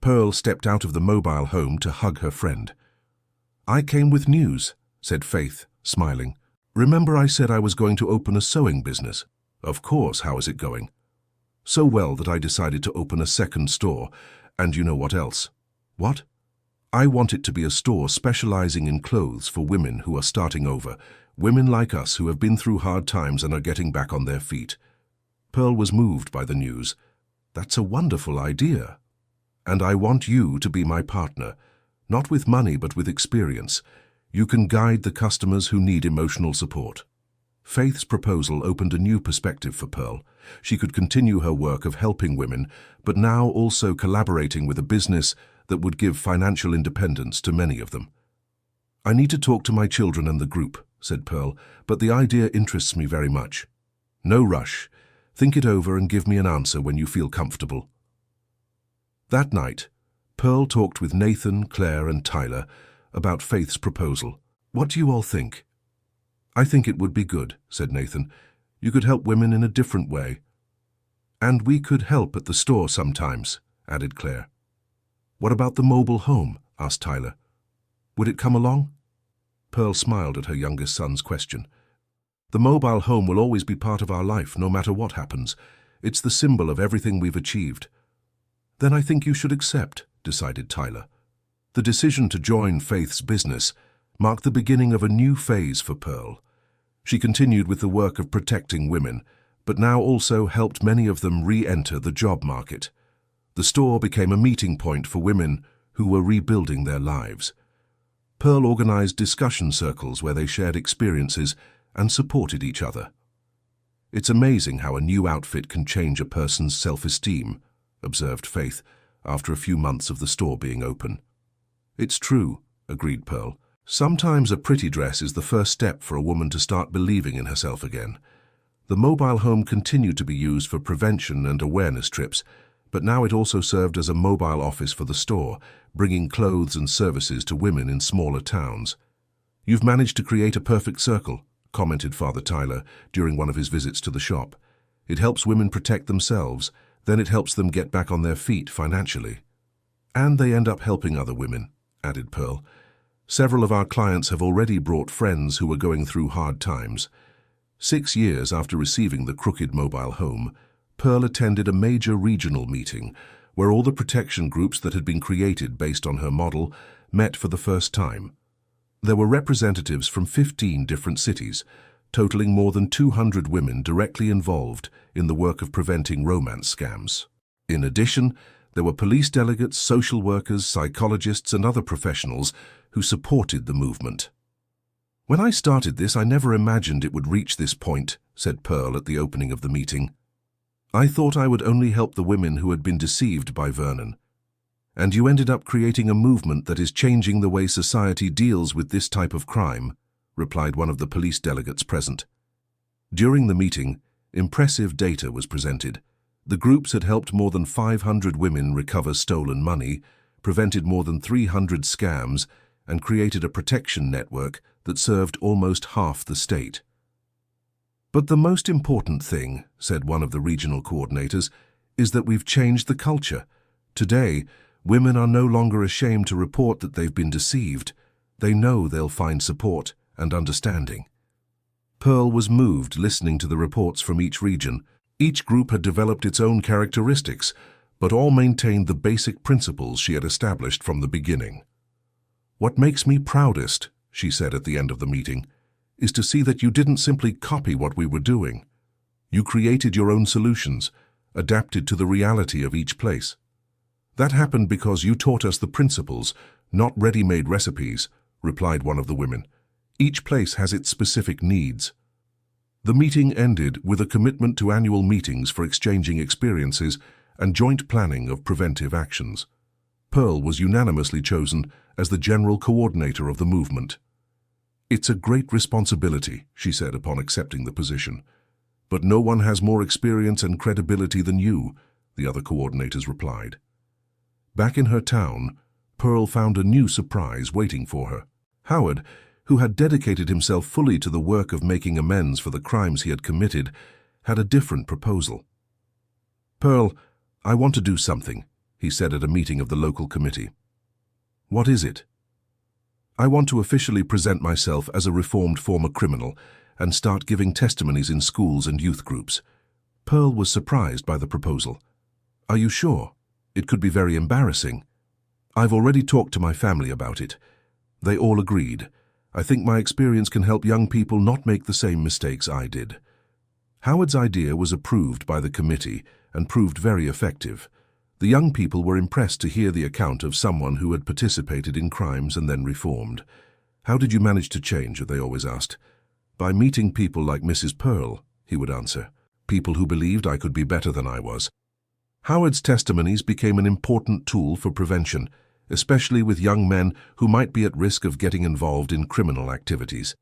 Pearl stepped out of the mobile home to hug her friend. I came with news, said Faith, smiling. Remember I said I was going to open a sewing business? Of course, how is it going? So well that I decided to open a second store, and you know what else? What? I want it to be a store specializing in clothes for women who are starting over, women like us who have been through hard times and are getting back on their feet. Pearl was moved by the news. That's a wonderful idea. And I want you to be my partner, not with money but with experience. You can guide the customers who need emotional support. Faith's proposal opened a new perspective for Pearl. She could continue her work of helping women, but now also collaborating with a business that would give financial independence to many of them. I need to talk to my children and the group, said Pearl, but the idea interests me very much. No rush. Think it over and give me an answer when you feel comfortable. That night, Pearl talked with Nathan, Claire, and Tyler about Faith's proposal. What do you all think? I think it would be good, said Nathan. You could help women in a different way. And we could help at the store sometimes, added Claire. What about the mobile home? Asked Tyler. Would it come along? Pearl smiled at her youngest son's question. The mobile home will always be part of our life, no matter what happens. It's the symbol of everything we've achieved. Then I think you should accept, decided Tyler. The decision to join Faith's business marked the beginning of a new phase for Pearl. She continued with the work of protecting women, but now also helped many of them re-enter the job market. The store became a meeting point for women who were rebuilding their lives. Pearl organized discussion circles where they shared experiences and supported each other. It's amazing how a new outfit can change a person's self-esteem, observed Faith, after a few months of the store being open. It's true, agreed Pearl. Sometimes a pretty dress is the first step for a woman to start believing in herself again. The mobile home continued to be used for prevention and awareness trips, but now it also served as a mobile office for the store, bringing clothes and services to women in smaller towns. You've managed to create a perfect circle, commented Father Tyler during one of his visits to the shop. It helps women protect themselves, then it helps them get back on their feet financially. And they end up helping other women, added Pearl. Several of our clients have already brought friends who were going through hard times. 6 years after receiving the crooked mobile home, Pearl attended a major regional meeting where all the protection groups that had been created based on her model met for the first time. There were representatives from 15 different cities, totaling more than 200 women directly involved in the work of preventing romance scams. In addition, there were police delegates, social workers, psychologists, and other professionals who supported the movement. "When I started this, I never imagined it would reach this point," said Pearl at the opening of the meeting. "I thought I would only help the women who had been deceived by Vernon. And you ended up creating a movement that is changing the way society deals with this type of crime," replied one of the police delegates present. During the meeting, impressive data was presented. The groups had helped more than 500 women recover stolen money, prevented more than 300 scams, and created a protection network that served almost half the state. "But the most important thing," said one of the regional coordinators, "is that we've changed the culture. Today, women are no longer ashamed to report that they've been deceived. They know they'll find support and understanding." Pearl was moved listening to the reports from each region. Each group had developed its own characteristics, but all maintained the basic principles she had established from the beginning. "What makes me proudest," she said at the end of the meeting, "is to see that you didn't simply copy what we were doing. You created your own solutions, adapted to the reality of each place. That happened because you taught us the principles, not ready-made recipes," replied one of the women. "Each place has its specific needs." The meeting ended with a commitment to annual meetings for exchanging experiences and joint planning of preventive actions. Pearl was unanimously chosen as the general coordinator of the movement. "It's a great responsibility," she said upon accepting the position. "But no one has more experience and credibility than you," the other coordinators replied. Back in her town, Pearl found a new surprise waiting for her. Howard, who had dedicated himself fully to the work of making amends for the crimes he had committed, had a different proposal. "Pearl, I want to do something," he said at a meeting of the local committee. "What is it?" "I want to officially present myself as a reformed former criminal and start giving testimonies in schools and youth groups." Pearl was surprised by the proposal. "Are you sure? It could be very embarrassing." "I've already talked to my family about it. They all agreed. I think my experience can help young people not make the same mistakes I did." Howard's idea was approved by the committee and proved very effective. The young people were impressed to hear the account of someone who had participated in crimes and then reformed. "How did you manage to change?" they always asked. "By meeting people like Mrs. Pearl," he would answer. "People who believed I could be better than I was." Howard's testimonies became an important tool for prevention, especially with young men who might be at risk of getting involved in criminal activities.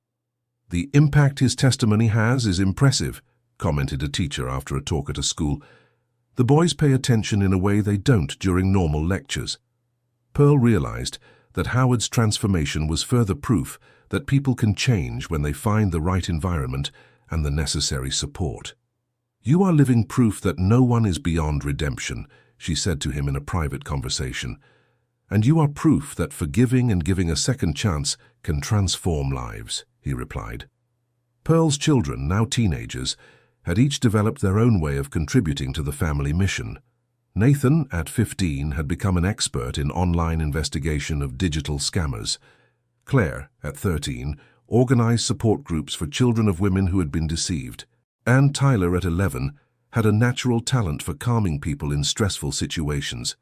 "The impact his testimony has is impressive," commented a teacher after a talk at a school. "The boys pay attention in a way they don't during normal lectures." Pearl realized that Howard's transformation was further proof that people can change when they find the right environment and the necessary support. "You are living proof that no one is beyond redemption," she said to him in a private conversation. "And you are proof that forgiving and giving a second chance can transform lives," he replied. Pearl's children, now teenagers, had each developed their own way of contributing to the family mission. Nathan, at 15, had become an expert in online investigation of digital scammers. Claire, at 13, organized support groups for children of women who had been deceived. And Tyler, at 11, had a natural talent for calming people in stressful situations.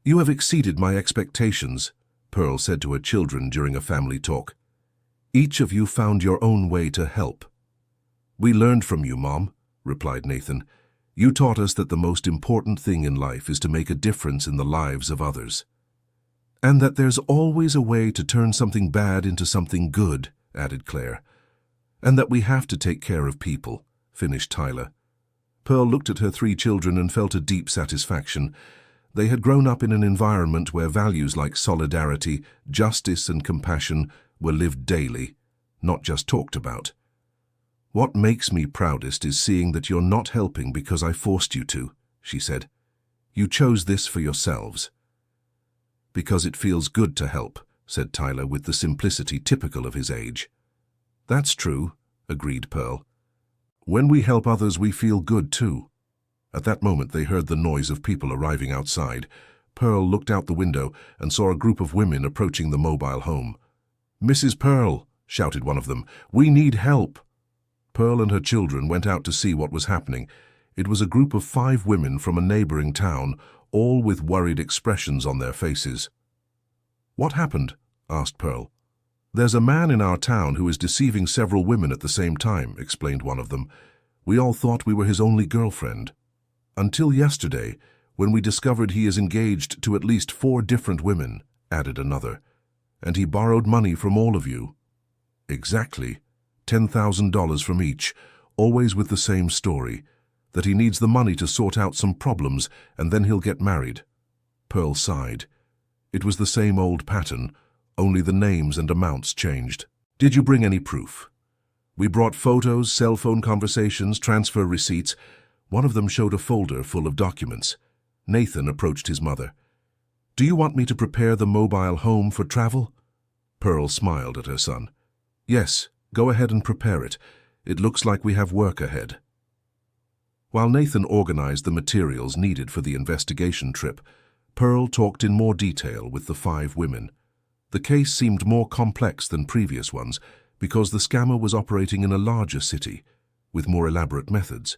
"You have exceeded my expectations," Pearl said to her children during a family talk. "Each of you found your own way to help." "We learned from you, Mom," replied Nathan. "You taught us that the most important thing in life is to make a difference in the lives of others." "And that there's always a way to turn something bad into something good," added Claire. "And that we have to take care of people," finished Tyler. Pearl looked at her 3 children and felt a deep satisfaction. They had grown up in an environment where values like solidarity, justice, and compassion were lived daily, not just talked about. "What makes me proudest is seeing that you're not helping because I forced you to," she said. "You chose this for yourselves." "Because it feels good to help," said Tyler with the simplicity typical of his age. "That's true," agreed Pearl. "When we help others, we feel good too." At that moment, they heard the noise of people arriving outside. Pearl looked out the window and saw a group of women approaching the mobile home. "Mrs. Pearl," shouted one of them, "we need help." Pearl and her children went out to see what was happening. It was a group of 5 women from a neighboring town, all with worried expressions on their faces. "What happened?" asked Pearl. "There's a man in our town who is deceiving several women at the same time," explained one of them. "We all thought we were his only girlfriend. Until yesterday, when we discovered he is engaged to at least 4 different women," added another. "And he borrowed money from all of you." "Exactly. $10,000 from each, always with the same story, that he needs the money to sort out some problems and then he'll get married." Pearl sighed. It was the same old pattern, only the names and amounts changed. "Did you bring any proof?" "We brought photos, cell phone conversations, transfer receipts." One of them showed a folder full of documents. Nathan approached his mother. "Do you want me to prepare the mobile home for travel?" Pearl smiled at her son. "Yes, go ahead and prepare it. It looks like we have work ahead." While Nathan organized the materials needed for the investigation trip, Pearl talked in more detail with the 5 women. The case seemed more complex than previous ones because the scammer was operating in a larger city with more elaborate methods.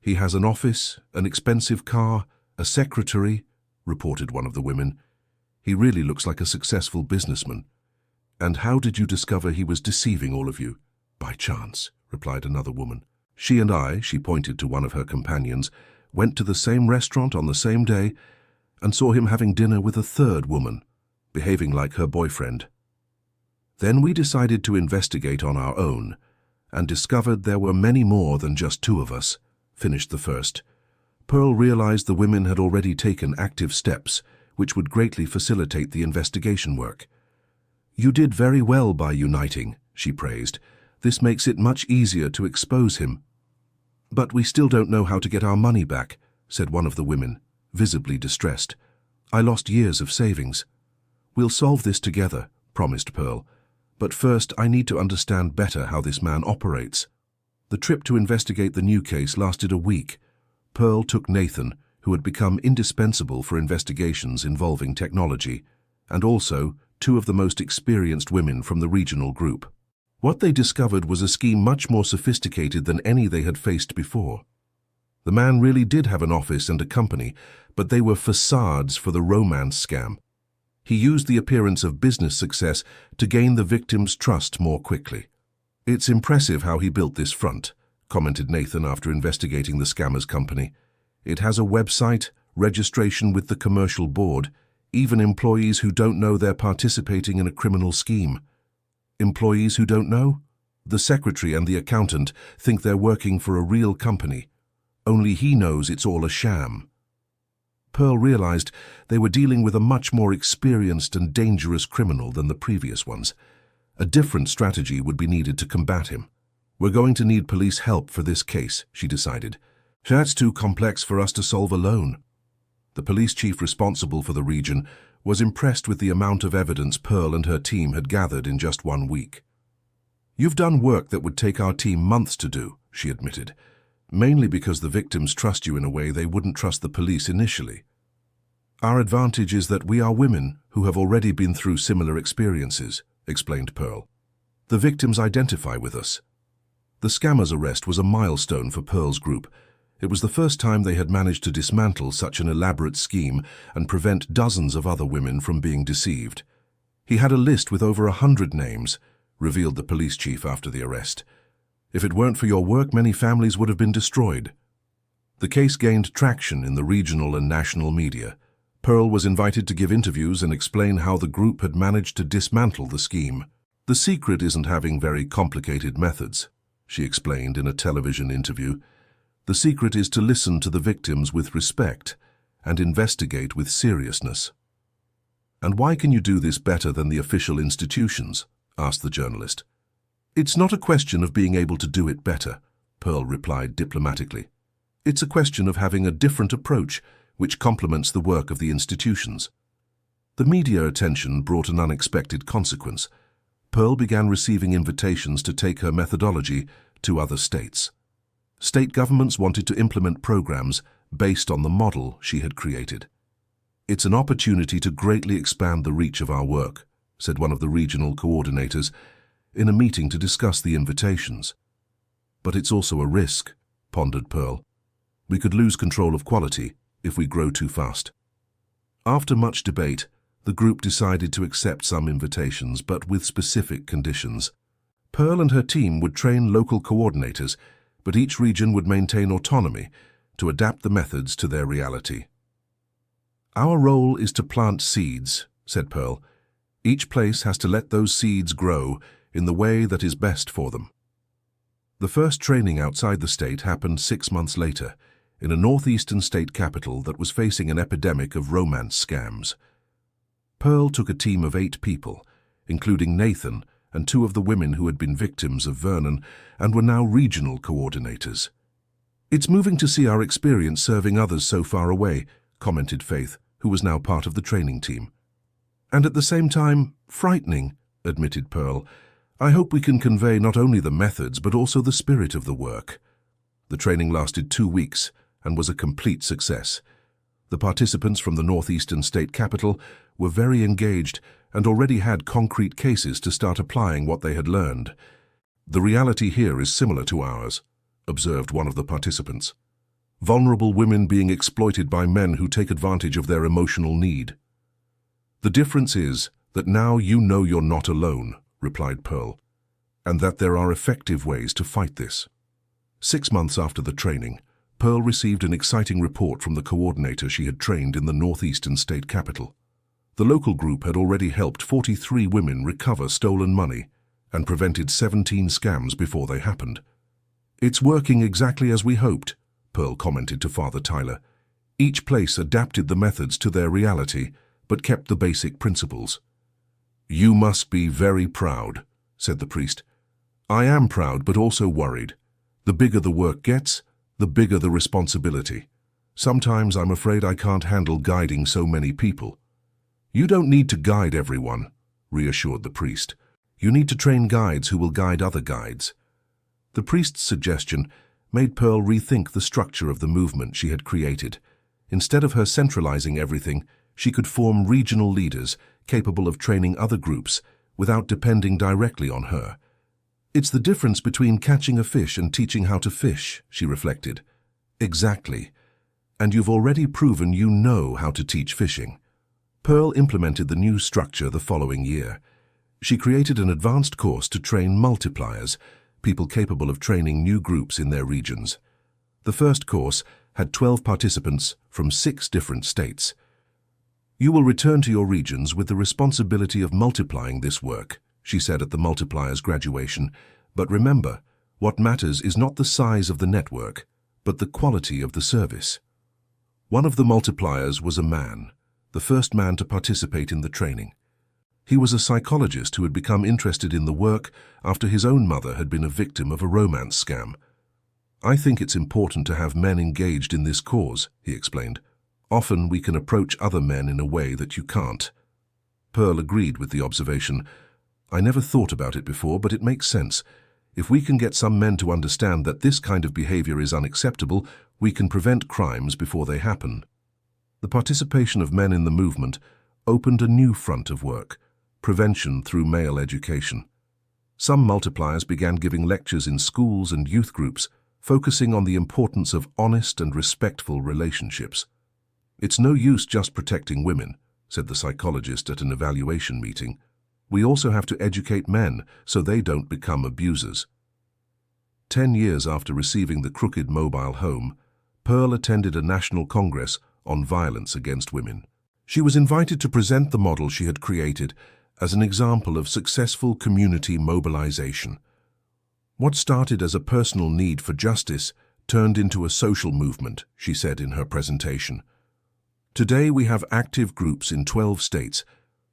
"He has an office, an expensive car, a secretary," reported one of the women. "He really looks like a successful businessman." "And how did you discover he was deceiving all of you?" "By chance," replied another woman. "She and I," she pointed to one of her companions, "went to the same restaurant on the same day and saw him having dinner with a 3rd woman, behaving like her boyfriend. Then we decided to investigate on our own and discovered there were many more than just 2 of us," finished the first. Pearl realized the women had already taken active steps, which would greatly facilitate the investigation work. "You did very well by uniting," she praised. "This makes it much easier to expose him." "But we still don't know how to get our money back," said one of the women, visibly distressed. "I lost years of savings." "We'll solve this together," promised Pearl. "But first I need to understand better how this man operates." The trip to investigate the new case lasted a week. Pearl took Nathan, who had become indispensable for investigations involving technology, and also 2 of the most experienced women from the regional group. What they discovered was a scheme much more sophisticated than any they had faced before. The man really did have an office and a company, but they were facades for the romance scam. He used the appearance of business success to gain the victim's trust more quickly. "It's impressive how he built this front," commented Nathan after investigating the scammer's company. "It has a website, registration with the commercial board, even employees who don't know they're participating in a criminal scheme." "Employees who don't know?" "The secretary and the accountant think they're working for a real company. Only he knows it's all a sham." Pearl realized they were dealing with a much more experienced and dangerous criminal than the previous ones. A different strategy would be needed to combat him. "We're going to need police help for this case," she decided. "That's too complex for us to solve alone." The police chief responsible for the region was impressed with the amount of evidence Pearl and her team had gathered in just 1 week. "You've done work that would take our team months to do," she admitted, "mainly because the victims trust you in a way they wouldn't trust the police initially. Our advantage is that we are women who have already been through similar experiences," explained Pearl. "The victims identify with us." The scammer's arrest was a milestone for Pearl's group. It was the first time they had managed to dismantle such an elaborate scheme and prevent dozens of other women from being deceived. "He had a list with over 100 names," revealed the police chief after the arrest. "If it weren't for your work, many families would have been destroyed." The case gained traction in the regional and national media. Pearl was invited to give interviews and explain how the group had managed to dismantle the scheme. "The secret isn't having very complicated methods," she explained in a television interview. "The secret is to listen to the victims with respect and investigate with seriousness." "And why can you do this better than the official institutions?" asked the journalist. "It's not a question of being able to do it better," Pearl replied diplomatically. "It's a question of having a different approach which complements the work of the institutions." The media attention brought an unexpected consequence. Pearl began receiving invitations to take her methodology to other states. State governments wanted to implement programs based on the model she had created. "It's an opportunity to greatly expand the reach of our work," said one of the regional coordinators in a meeting to discuss the invitations. "But it's also a risk," pondered Pearl. "We could lose control of quality if we grow too fast." After much debate, the the group decided to accept some invitations, but with specific conditions. Pearl and her team would train local coordinators, but each region would maintain autonomy to adapt the methods to their reality. "Our role is to plant seeds," said Pearl. "Each place has to let those seeds grow in the way that is best for them." The first training outside the state happened 6 months later, in a northeastern state capital that was facing an epidemic of romance scams. Pearl took a team of 8 people, including Nathan and 2 of the women who had been victims of Vernon and were now regional coordinators. "It's moving to see our experience serving others so far away," commented Faith, who was now part of the training team. "And at the same time, frightening," admitted Pearl. "I hope we can convey not only the methods but also the spirit of the work." The training lasted 2 weeks and was a complete success. The participants from the northeastern state capital were very engaged and already had concrete cases to start applying what they had learned. "The reality here is similar to ours," observed one of the participants. "Vulnerable women being exploited by men who take advantage of their emotional need." "The difference is that now you know you're not alone," replied Pearl, "and that there are effective ways to fight this." 6 months after the training, Pearl received an exciting report from the coordinator she had trained in the northeastern state capital. The local group had already helped 43 women recover stolen money and prevented 17 scams before they happened. "It's working exactly as we hoped," Pearl commented to Father Tyler. "Each place adapted the methods to their reality, but kept the basic principles." "You must be very proud," said the priest. "I am proud, but also worried. The bigger the work gets, the bigger the responsibility. Sometimes I'm afraid I can't handle guiding so many people." "You don't need to guide everyone," reassured the priest. "You need to train guides who will guide other guides." The priest's suggestion made Pearl rethink the structure of the movement she had created. Instead of her centralizing everything, she could form regional leaders capable of training other groups without depending directly on her. "It's the difference between catching a fish and teaching how to fish," she reflected. "Exactly. And you've already proven you know how to teach fishing." Pearl implemented the new structure the following year. She created an advanced course to train multipliers, people capable of training new groups in their regions. The first course had 12 participants from 6 different states. "You will return to your regions with the responsibility of multiplying this work," she said at the multipliers' graduation. "But remember, what matters is not the size of the network, but the quality of the service." One of the multipliers was a man, the first man to participate in the training. He was a psychologist who had become interested in the work after his own mother had been a victim of a romance scam. "I think it's important to have men engaged in this cause," he explained. "Often we can approach other men in a way that you can't." Pearl agreed with the observation. "I never thought about it before, but it makes sense. If we can get some men to understand that this kind of behavior is unacceptable, we can prevent crimes before they happen." The participation of men in the movement opened a new front of work: prevention through male education. Some multipliers began giving lectures in schools and youth groups, focusing on the importance of honest and respectful relationships. "It's no use just protecting women," said the psychologist at an evaluation meeting. "We also have to educate men so they don't become abusers." 10 years after receiving the Crooked Mobile Home, Pearl attended a national congress on violence against women. She was invited to present the model she had created as an example of successful community mobilization. "What started as a personal need for justice turned into a social movement," she said in her presentation. "Today we have active groups in 12 states.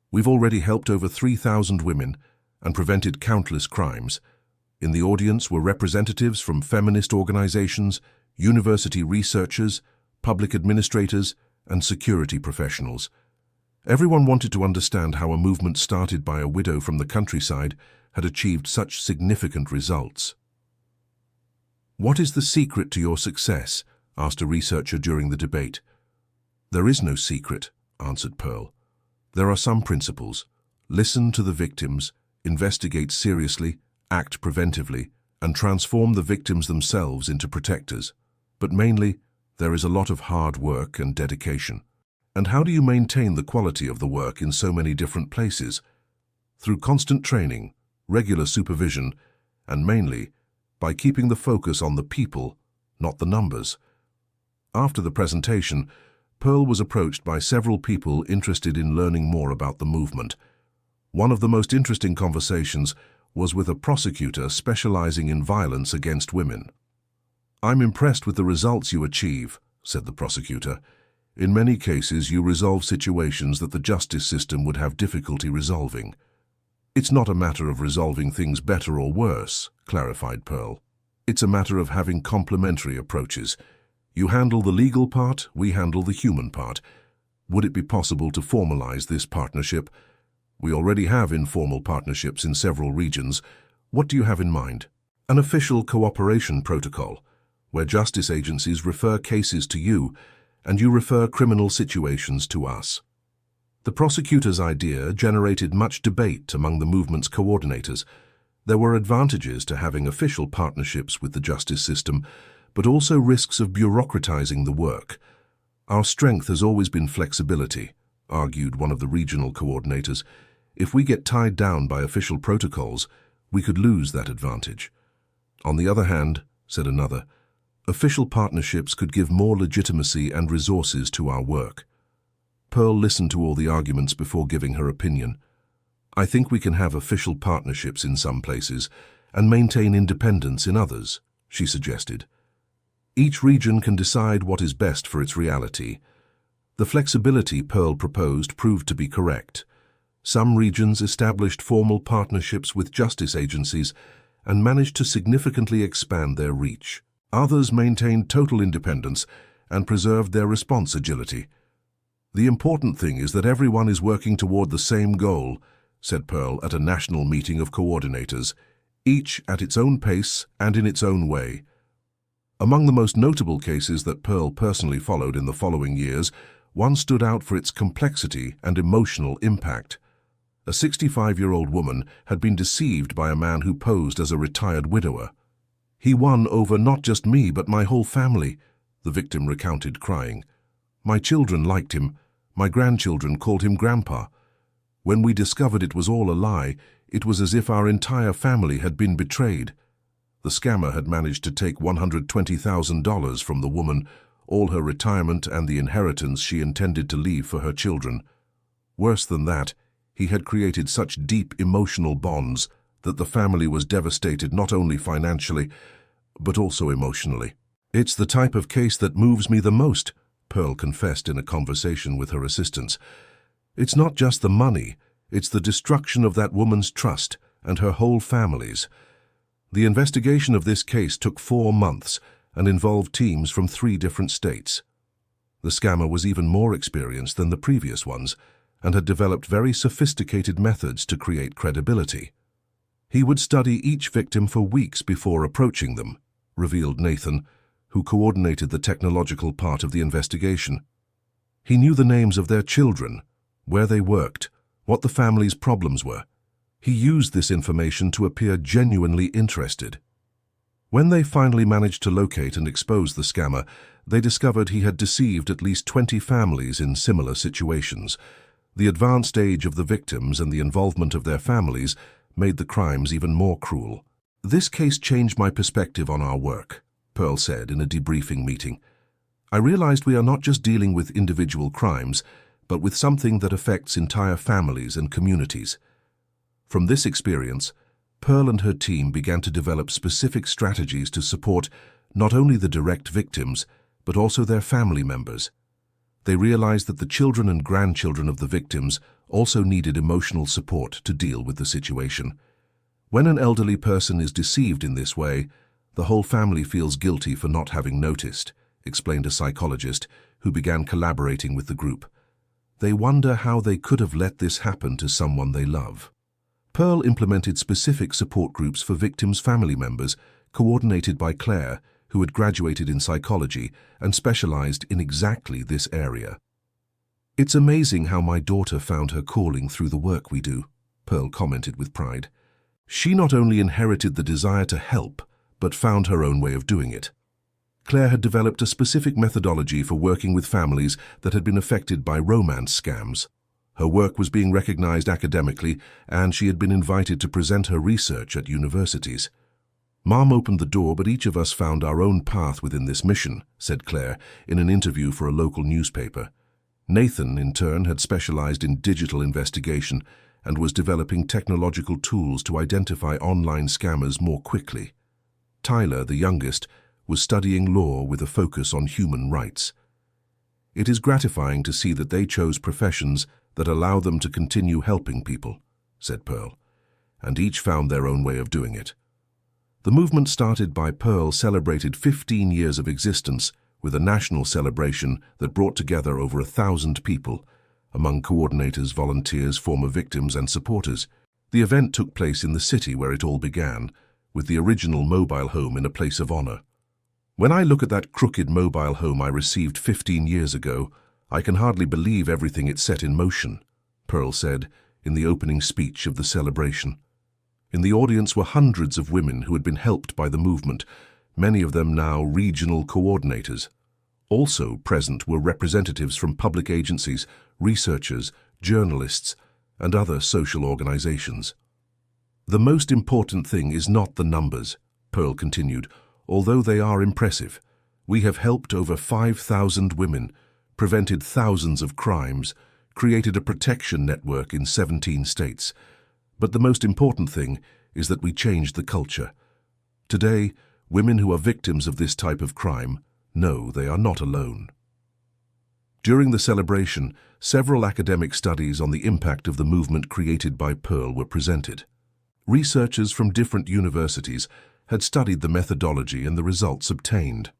We've already helped over 3,000 women and prevented countless crimes. In the audience were representatives from feminist organizations, university researchers, public administrators, and security professionals. Everyone wanted to understand how a movement started by a widow from the countryside had achieved such significant results." "What is the secret to your success?" asked a researcher during the debate. "There is no secret," answered Pearl. "There are some principles. Listen to the victims, investigate seriously, act preventively, and transform the victims themselves into protectors. But mainly, there is a lot of hard work and dedication." And how do you maintain the quality of the work in so many different places? Through constant training, regular supervision, and mainly by keeping the focus on the people, not the numbers. After the presentation, Pearl was approached by several people interested in learning more about the movement. One of the most interesting conversations was with a prosecutor specializing in violence against women. "I'm impressed with the results you achieve," said the prosecutor. "In many cases, you resolve situations that the justice system would have difficulty resolving." "It's not a matter of resolving things better or worse," clarified Pearl. "It's a matter of having complementary approaches. You handle the legal part, we handle the human part. Would it be possible to formalize this partnership? We already have informal partnerships in several regions. What do you have in mind?" "An official cooperation protocol, where justice agencies refer cases to you, and you refer criminal situations to us." The prosecutor's idea generated much debate among the movement's coordinators. There were advantages to having official partnerships with the justice system, but also risks of bureaucratizing the work. "Our strength has always been flexibility," argued one of the regional coordinators. "If we get tied down by official protocols, we could lose that advantage." "On the other hand," said another, "official partnerships could give more legitimacy and resources to our work." Pearl listened to all the arguments before giving her opinion. "I think we can have official partnerships in some places and maintain independence in others," she suggested. "Each region can decide what is best for its reality." The flexibility Pearl proposed proved to be correct. Some regions established formal partnerships with justice agencies and managed to significantly expand their reach. Others maintained total independence and preserved their response agility. "The important thing is that everyone is working toward the same goal," said Pearl at a national meeting of coordinators, each at its own pace and in its own way. Among the most notable cases that Pearl personally followed in the following years, one stood out for its complexity and emotional impact. A 65-year-old woman had been deceived by a man who posed as a retired widower. "He won over not just me, but my whole family," the victim recounted, crying. "My children liked him. My grandchildren called him Grandpa. When we discovered it was all a lie, it was as if our entire family had been betrayed." The scammer had managed to take $120,000 from the woman, all her retirement and the inheritance she intended to leave for her children. Worse than that, he had created such deep emotional bonds that the family was devastated not only financially, but also emotionally. "It's the type of case that moves me the most," Pearl confessed in a conversation with her assistants. "It's not just the money, it's the destruction of that woman's trust and her whole family's." The investigation of this case took 4 months and involved teams from 3 different states. The scammer was even more experienced than the previous ones and had developed very sophisticated methods to create credibility. He would study each victim for weeks before approaching them, revealed Nathan, who coordinated the technological part of the investigation. He knew the names of their children, where they worked, what the family's problems were. He used this information to appear genuinely interested. When they finally managed to locate and expose the scammer, they discovered he had deceived at least 20 families in similar situations. The advanced age of the victims and the involvement of their families made the crimes even more cruel. "This case changed my perspective on our work," Pearl said in a debriefing meeting. "I realized we are not just dealing with individual crimes, but with something that affects entire families and communities." From this experience, Pearl and her team began to develop specific strategies to support not only the direct victims, but also their family members. They realized that the children and grandchildren of the victims also needed emotional support to deal with the situation. When an elderly person is deceived in this way, the whole family feels guilty for not having noticed, explained a psychologist who began collaborating with the group. They wonder how they could have let this happen to someone they love. Pearl implemented specific support groups for victims' family members, coordinated by Claire, who had graduated in psychology and specialized in exactly this area. "It's amazing how my daughter found her calling through the work we do," Pearl commented with pride. "She not only inherited the desire to help, but found her own way of doing it." Claire had developed a specific methodology for working with families that had been affected by romance scams. Her work was being recognized academically, and she had been invited to present her research at universities. "Mom opened the door, but each of us found our own path within this mission," said Claire in an interview for a local newspaper. Nathan, in turn, had specialized in digital investigation and was developing technological tools to identify online scammers more quickly. Tyler, the youngest, was studying law with a focus on human rights. "It is gratifying to see that they chose professions that allow them to continue helping people," said Pearl, "and each found their own way of doing it." The movement started by Pearl celebrated 15 years of existence with a national celebration that brought together over 1,000 people, among coordinators, volunteers, former victims, and supporters. The event took place in the city where it all began, with the original mobile home in a place of honor. "When I look at that crooked mobile home I received 15 years ago, I can hardly believe everything it set in motion," Pearl said in the opening speech of the celebration. In the audience were hundreds of women who had been helped by the movement, many of them now regional coordinators. Also present were representatives from public agencies, researchers, journalists, and other social organizations. "The most important thing is not the numbers," Pearl continued, "although they are impressive. We have helped over 5,000 women, prevented thousands of crimes, created a protection network in 17 states. But the most important thing is that we changed the culture. Today, women who are victims of this type of crime know they are not alone." During the celebration, several academic studies on the impact of the movement created by Pearl were presented. Researchers from different universities had studied the methodology and the results obtained.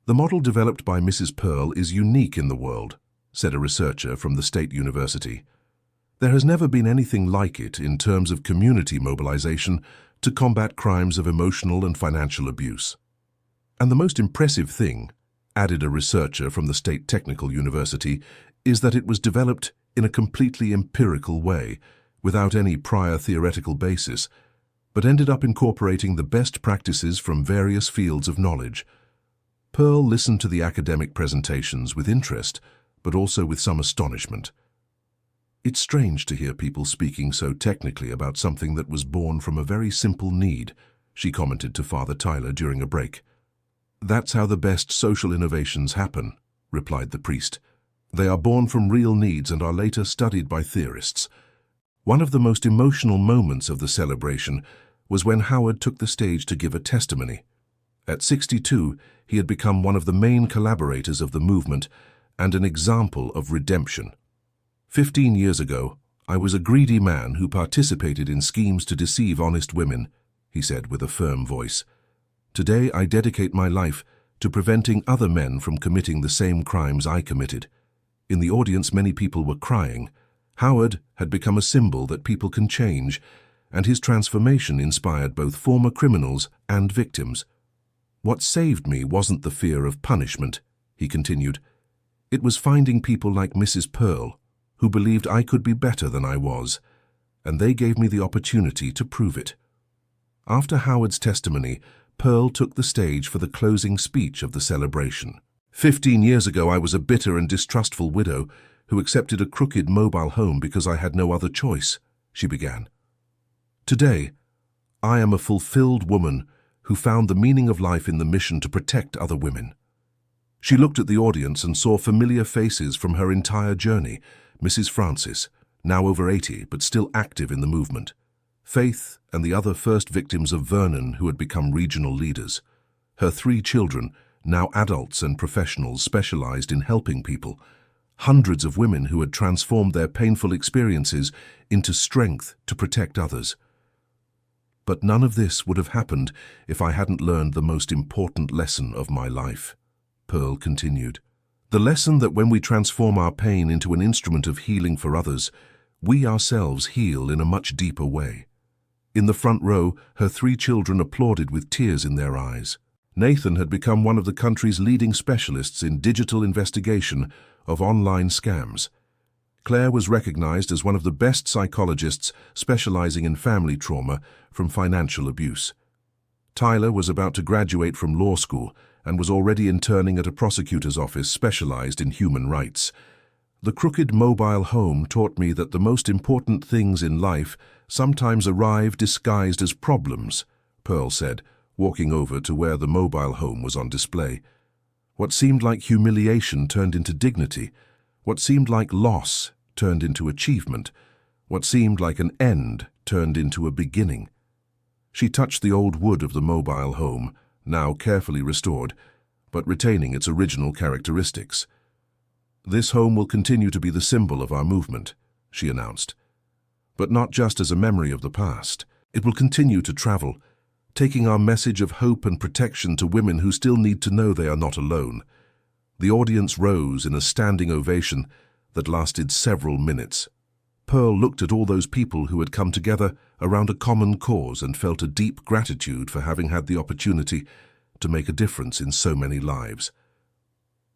"The model developed by Mrs. Pearl is unique in the world," said a researcher from the State University. "There has never been anything like it in terms of community mobilization to combat crimes of emotional and financial abuse. And the most impressive thing," added a researcher from the State Technical University, "is that it was developed in a completely empirical way, without any prior theoretical basis, but ended up incorporating the best practices from various fields of knowledge." Pearl listened to the academic presentations with interest, but also with some astonishment. "It's strange to hear people speaking so technically about something that was born from a very simple need," she commented to Father Tyler during a break. "That's how the best social innovations happen," replied the priest. "They are born from real needs and are later studied by theorists." One of the most emotional moments of the celebration was when Howard took the stage to give a testimony. At 62, he had become one of the main collaborators of the movement and an example of redemption. 15 years ago, I was a greedy man who participated in schemes to deceive honest women," he said with a firm voice. "Today I dedicate my life to preventing other men from committing the same crimes I committed." In the audience, many people were crying. Howard had become a symbol that people can change, and his transformation inspired both former criminals and victims. "What saved me wasn't the fear of punishment," he continued. "It was finding people like Mrs. Pearl, who believed I could be better than I was, and they gave me the opportunity to prove it." After Howard's testimony, Pearl took the stage for the closing speech of the celebration. 15 years ago, I was a bitter and distrustful widow who accepted a crooked mobile home because I had no other choice," she began. "Today, I am a fulfilled woman who found the meaning of life in the mission to protect other women." She looked at the audience and saw familiar faces from her entire journey. Mrs. Francis, now over 80 but still active in the movement. Faith and the other first victims of Vernon who had become regional leaders. Her 3 children, now adults and professionals specialized in helping people. Hundreds of women who had transformed their painful experiences into strength to protect others. "But none of this would have happened if I hadn't learned the most important lesson of my life," Pearl continued. "The lesson that when we transform our pain into an instrument of healing for others, we ourselves heal in a much deeper way." In the front row, her 3 children applauded with tears in their eyes. Nathan had become one of the country's leading specialists in digital investigation of online scams. Claire was recognized as one of the best psychologists specializing in family trauma from financial abuse. Tyler was about to graduate from law school and was already interning at a prosecutor's office specialized in human rights. The Crooked Mobile Home taught me that the most important things in life sometimes arrive disguised as problems, Pearl said, walking over to where the mobile home was on display. What seemed like humiliation turned into dignity. What seemed like loss turned into achievement. What seemed like an end turned into a beginning. She touched the old wood of the mobile home, now carefully restored, but retaining its original characteristics. "This home will continue to be the symbol of our movement," she announced. "But not just as a memory of the past. It will continue to travel, taking our message of hope and protection to women who still need to know they are not alone." The audience rose in a standing ovation that lasted several minutes. Pearl looked at all those people who had come together around a common cause and felt a deep gratitude for having had the opportunity to make a difference in so many lives.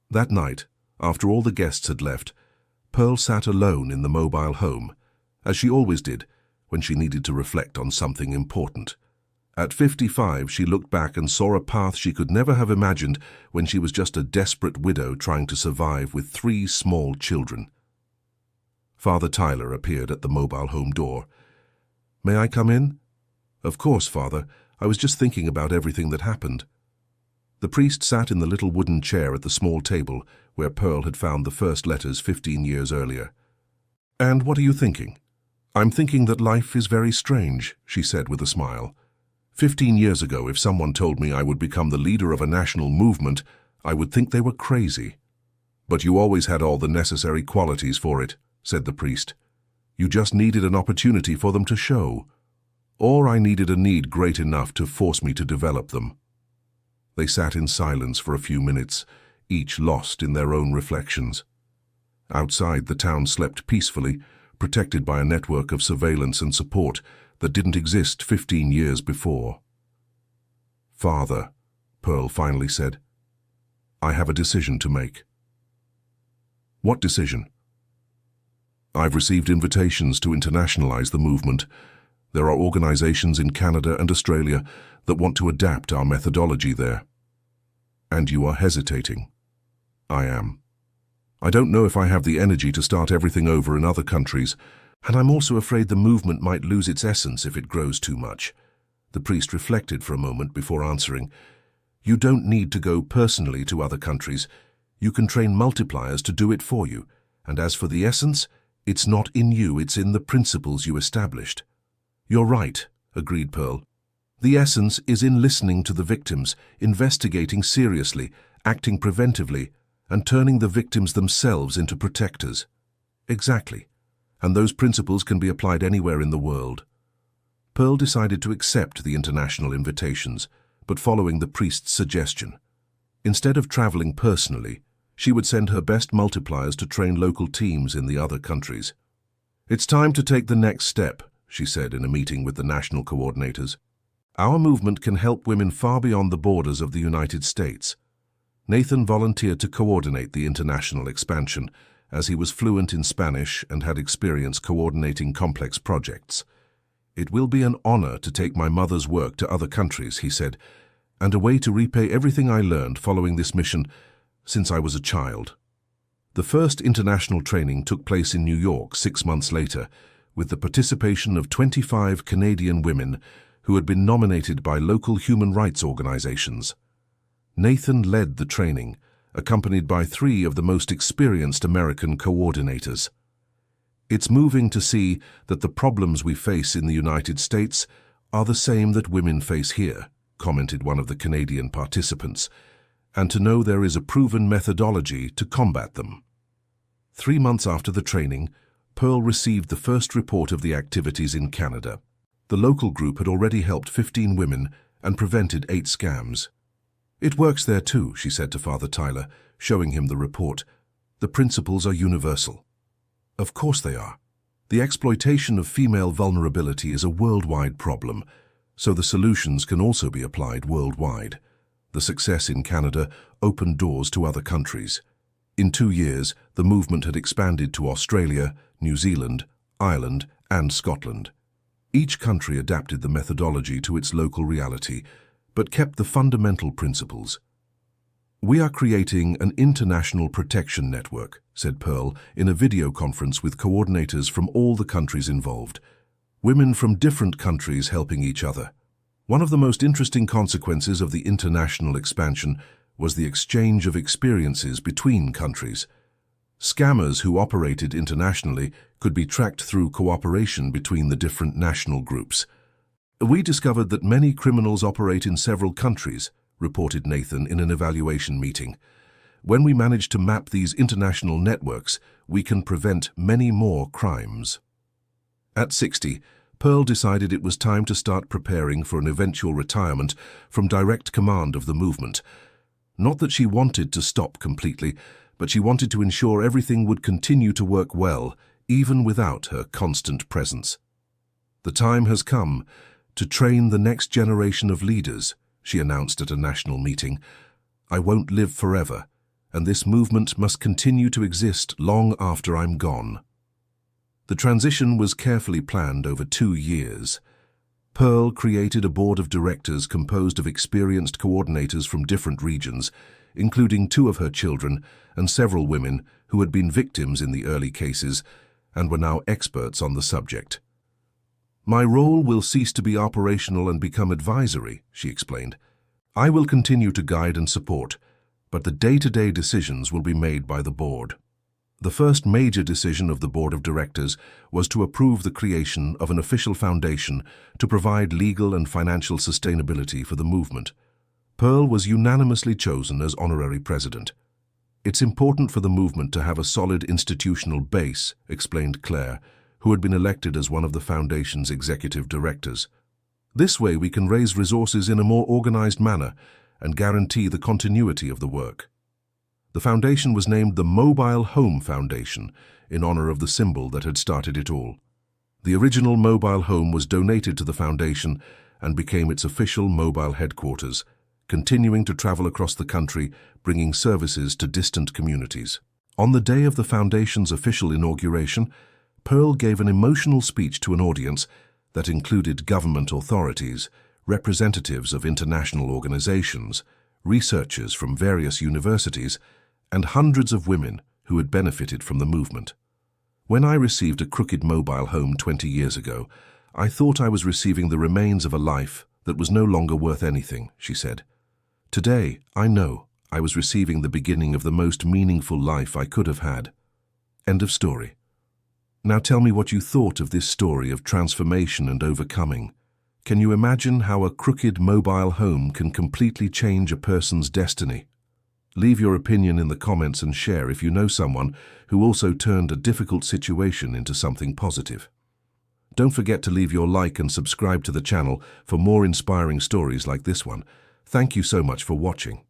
That night, after all the guests had left, Pearl sat alone in the mobile home, as she always did when she needed to reflect on something important. At 55, she looked back and saw a path she could never have imagined when she was just a desperate widow trying to survive with 3 small children. Father Tyler appeared at the mobile home door. "May I come in?" "Of course, Father. I was just thinking about everything that happened." The priest sat in the little wooden chair at the small table where Pearl had found the first letters 15 years earlier. "And what are you thinking?" "I'm thinking that life is very strange," she said with a smile. 15 years ago, if someone told me I would become the leader of a national movement, I would think they were crazy." "But you always had all the necessary qualities for it," said the priest. "You just needed an opportunity for them to show. Or I needed a need great enough to force me to develop them." They sat in silence for a few minutes, each lost in their own reflections. Outside, the town slept peacefully, protected by a network of surveillance and support that didn't exist 15 years before. "Father," Pearl finally said, "I have a decision to make." "What decision?" "I've received invitations to internationalize the movement. There are organizations in Canada and Australia that want to adapt our methodology there." "And you are hesitating." "I am. I don't know if I have the energy to start everything over in other countries, and I'm also afraid the movement might lose its essence if it grows too much." The priest reflected for a moment before answering. "You don't need to go personally to other countries. You can train multipliers to do it for you. And as for the essence, it's not in you, it's in the principles you established." "You're right," agreed Pearl. "The essence is in listening to the victims, investigating seriously, acting preventively, and turning the victims themselves into protectors." "Exactly. And those principles can be applied anywhere in the world." Pearl decided to accept the international invitations, but following the priest's suggestion. Instead of traveling personally, she would send her best multipliers to train local teams in the other countries. "It's time to take the next step," she said in a meeting with the national coordinators. "Our movement can help women far beyond the borders of the United States." Nathan volunteered to coordinate the international expansion, as he was fluent in Spanish and had experience coordinating complex projects. "It will be an honor to take my mother's work to other countries," he said, "and a way to repay everything I learned following this mission since I was a child." The first international training took place in New York 6 months later, with the participation of 25 Canadian women who had been nominated by local human rights organizations. Nathan led the training, accompanied by 3 of the most experienced American coordinators. "It's moving to see that the problems we face in the United States are the same that women face here," commented one of the Canadian participants, "and to know there is a proven methodology to combat them." 3 months after the training, Pearl received the first report of the activities in Canada. The local group had already helped 15 women and prevented 8 scams. "It works there too," she said to Father Tyler, showing him the report. "The principles are universal." "Of course they are. The exploitation of female vulnerability is a worldwide problem, so the solutions can also be applied worldwide. The success in Canada opened doors to other countries. In 2 years, the movement had expanded to Australia, New Zealand, Ireland, and Scotland. Each country adapted the methodology to its local reality, but kept the fundamental principles. "We are creating an international protection network," said Pearl in a video conference with coordinators from all the countries involved. Women from different countries helping each other. One of the most interesting consequences of the international expansion was the exchange of experiences between countries. Scammers who operated internationally could be tracked through cooperation between the different national groups. "We discovered that many criminals operate in several countries," reported Nathan in an evaluation meeting. "When we manage to map these international networks, we can prevent many more crimes." At 60, Pearl decided it was time to start preparing for an eventual retirement from direct command of the movement. Not that she wanted to stop completely, but she wanted to ensure everything would continue to work well, even without her constant presence. "The time has come to train the next generation of leaders," she announced at a national meeting. "I won't live forever, and this movement must continue to exist long after I'm gone." The transition was carefully planned over 2 years. Pearl created a board of directors composed of experienced coordinators from different regions, including 2 of her children and several women who had been victims in the early cases and were now experts on the subject. "My role will cease to be operational and become advisory," she explained. "I will continue to guide and support, but the day-to-day decisions will be made by the board." The first major decision of the board of directors was to approve the creation of an official foundation to provide legal and financial sustainability for the movement. Pearl was unanimously chosen as honorary president. "It's important for the movement to have a solid institutional base," explained Claire, who had been elected as one of the foundation's executive directors. "This way we can raise resources in a more organized manner and guarantee the continuity of the work." The foundation was named the Mobile Home Foundation in honor of the symbol that had started it all. The original mobile home was donated to the foundation and became its official mobile headquarters, continuing to travel across the country, bringing services to distant communities. On the day of the foundation's official inauguration, Pearl gave an emotional speech to an audience that included government authorities, representatives of international organizations, researchers from various universities, and hundreds of women who had benefited from the movement. "When I received a Crooked mobile home 20 years ago, I thought I was receiving the remains of a life that was no longer worth anything," she said. "Today, I know I was receiving the beginning of the most meaningful life I could have had." End of story. Now tell me what you thought of this story of transformation and overcoming. Can you imagine how a Crooked mobile home can completely change a person's destiny? Leave your opinion in the comments and share if you know someone who also turned a difficult situation into something positive. Don't forget to leave your like and subscribe to the channel for more inspiring stories like this one. Thank you so much for watching.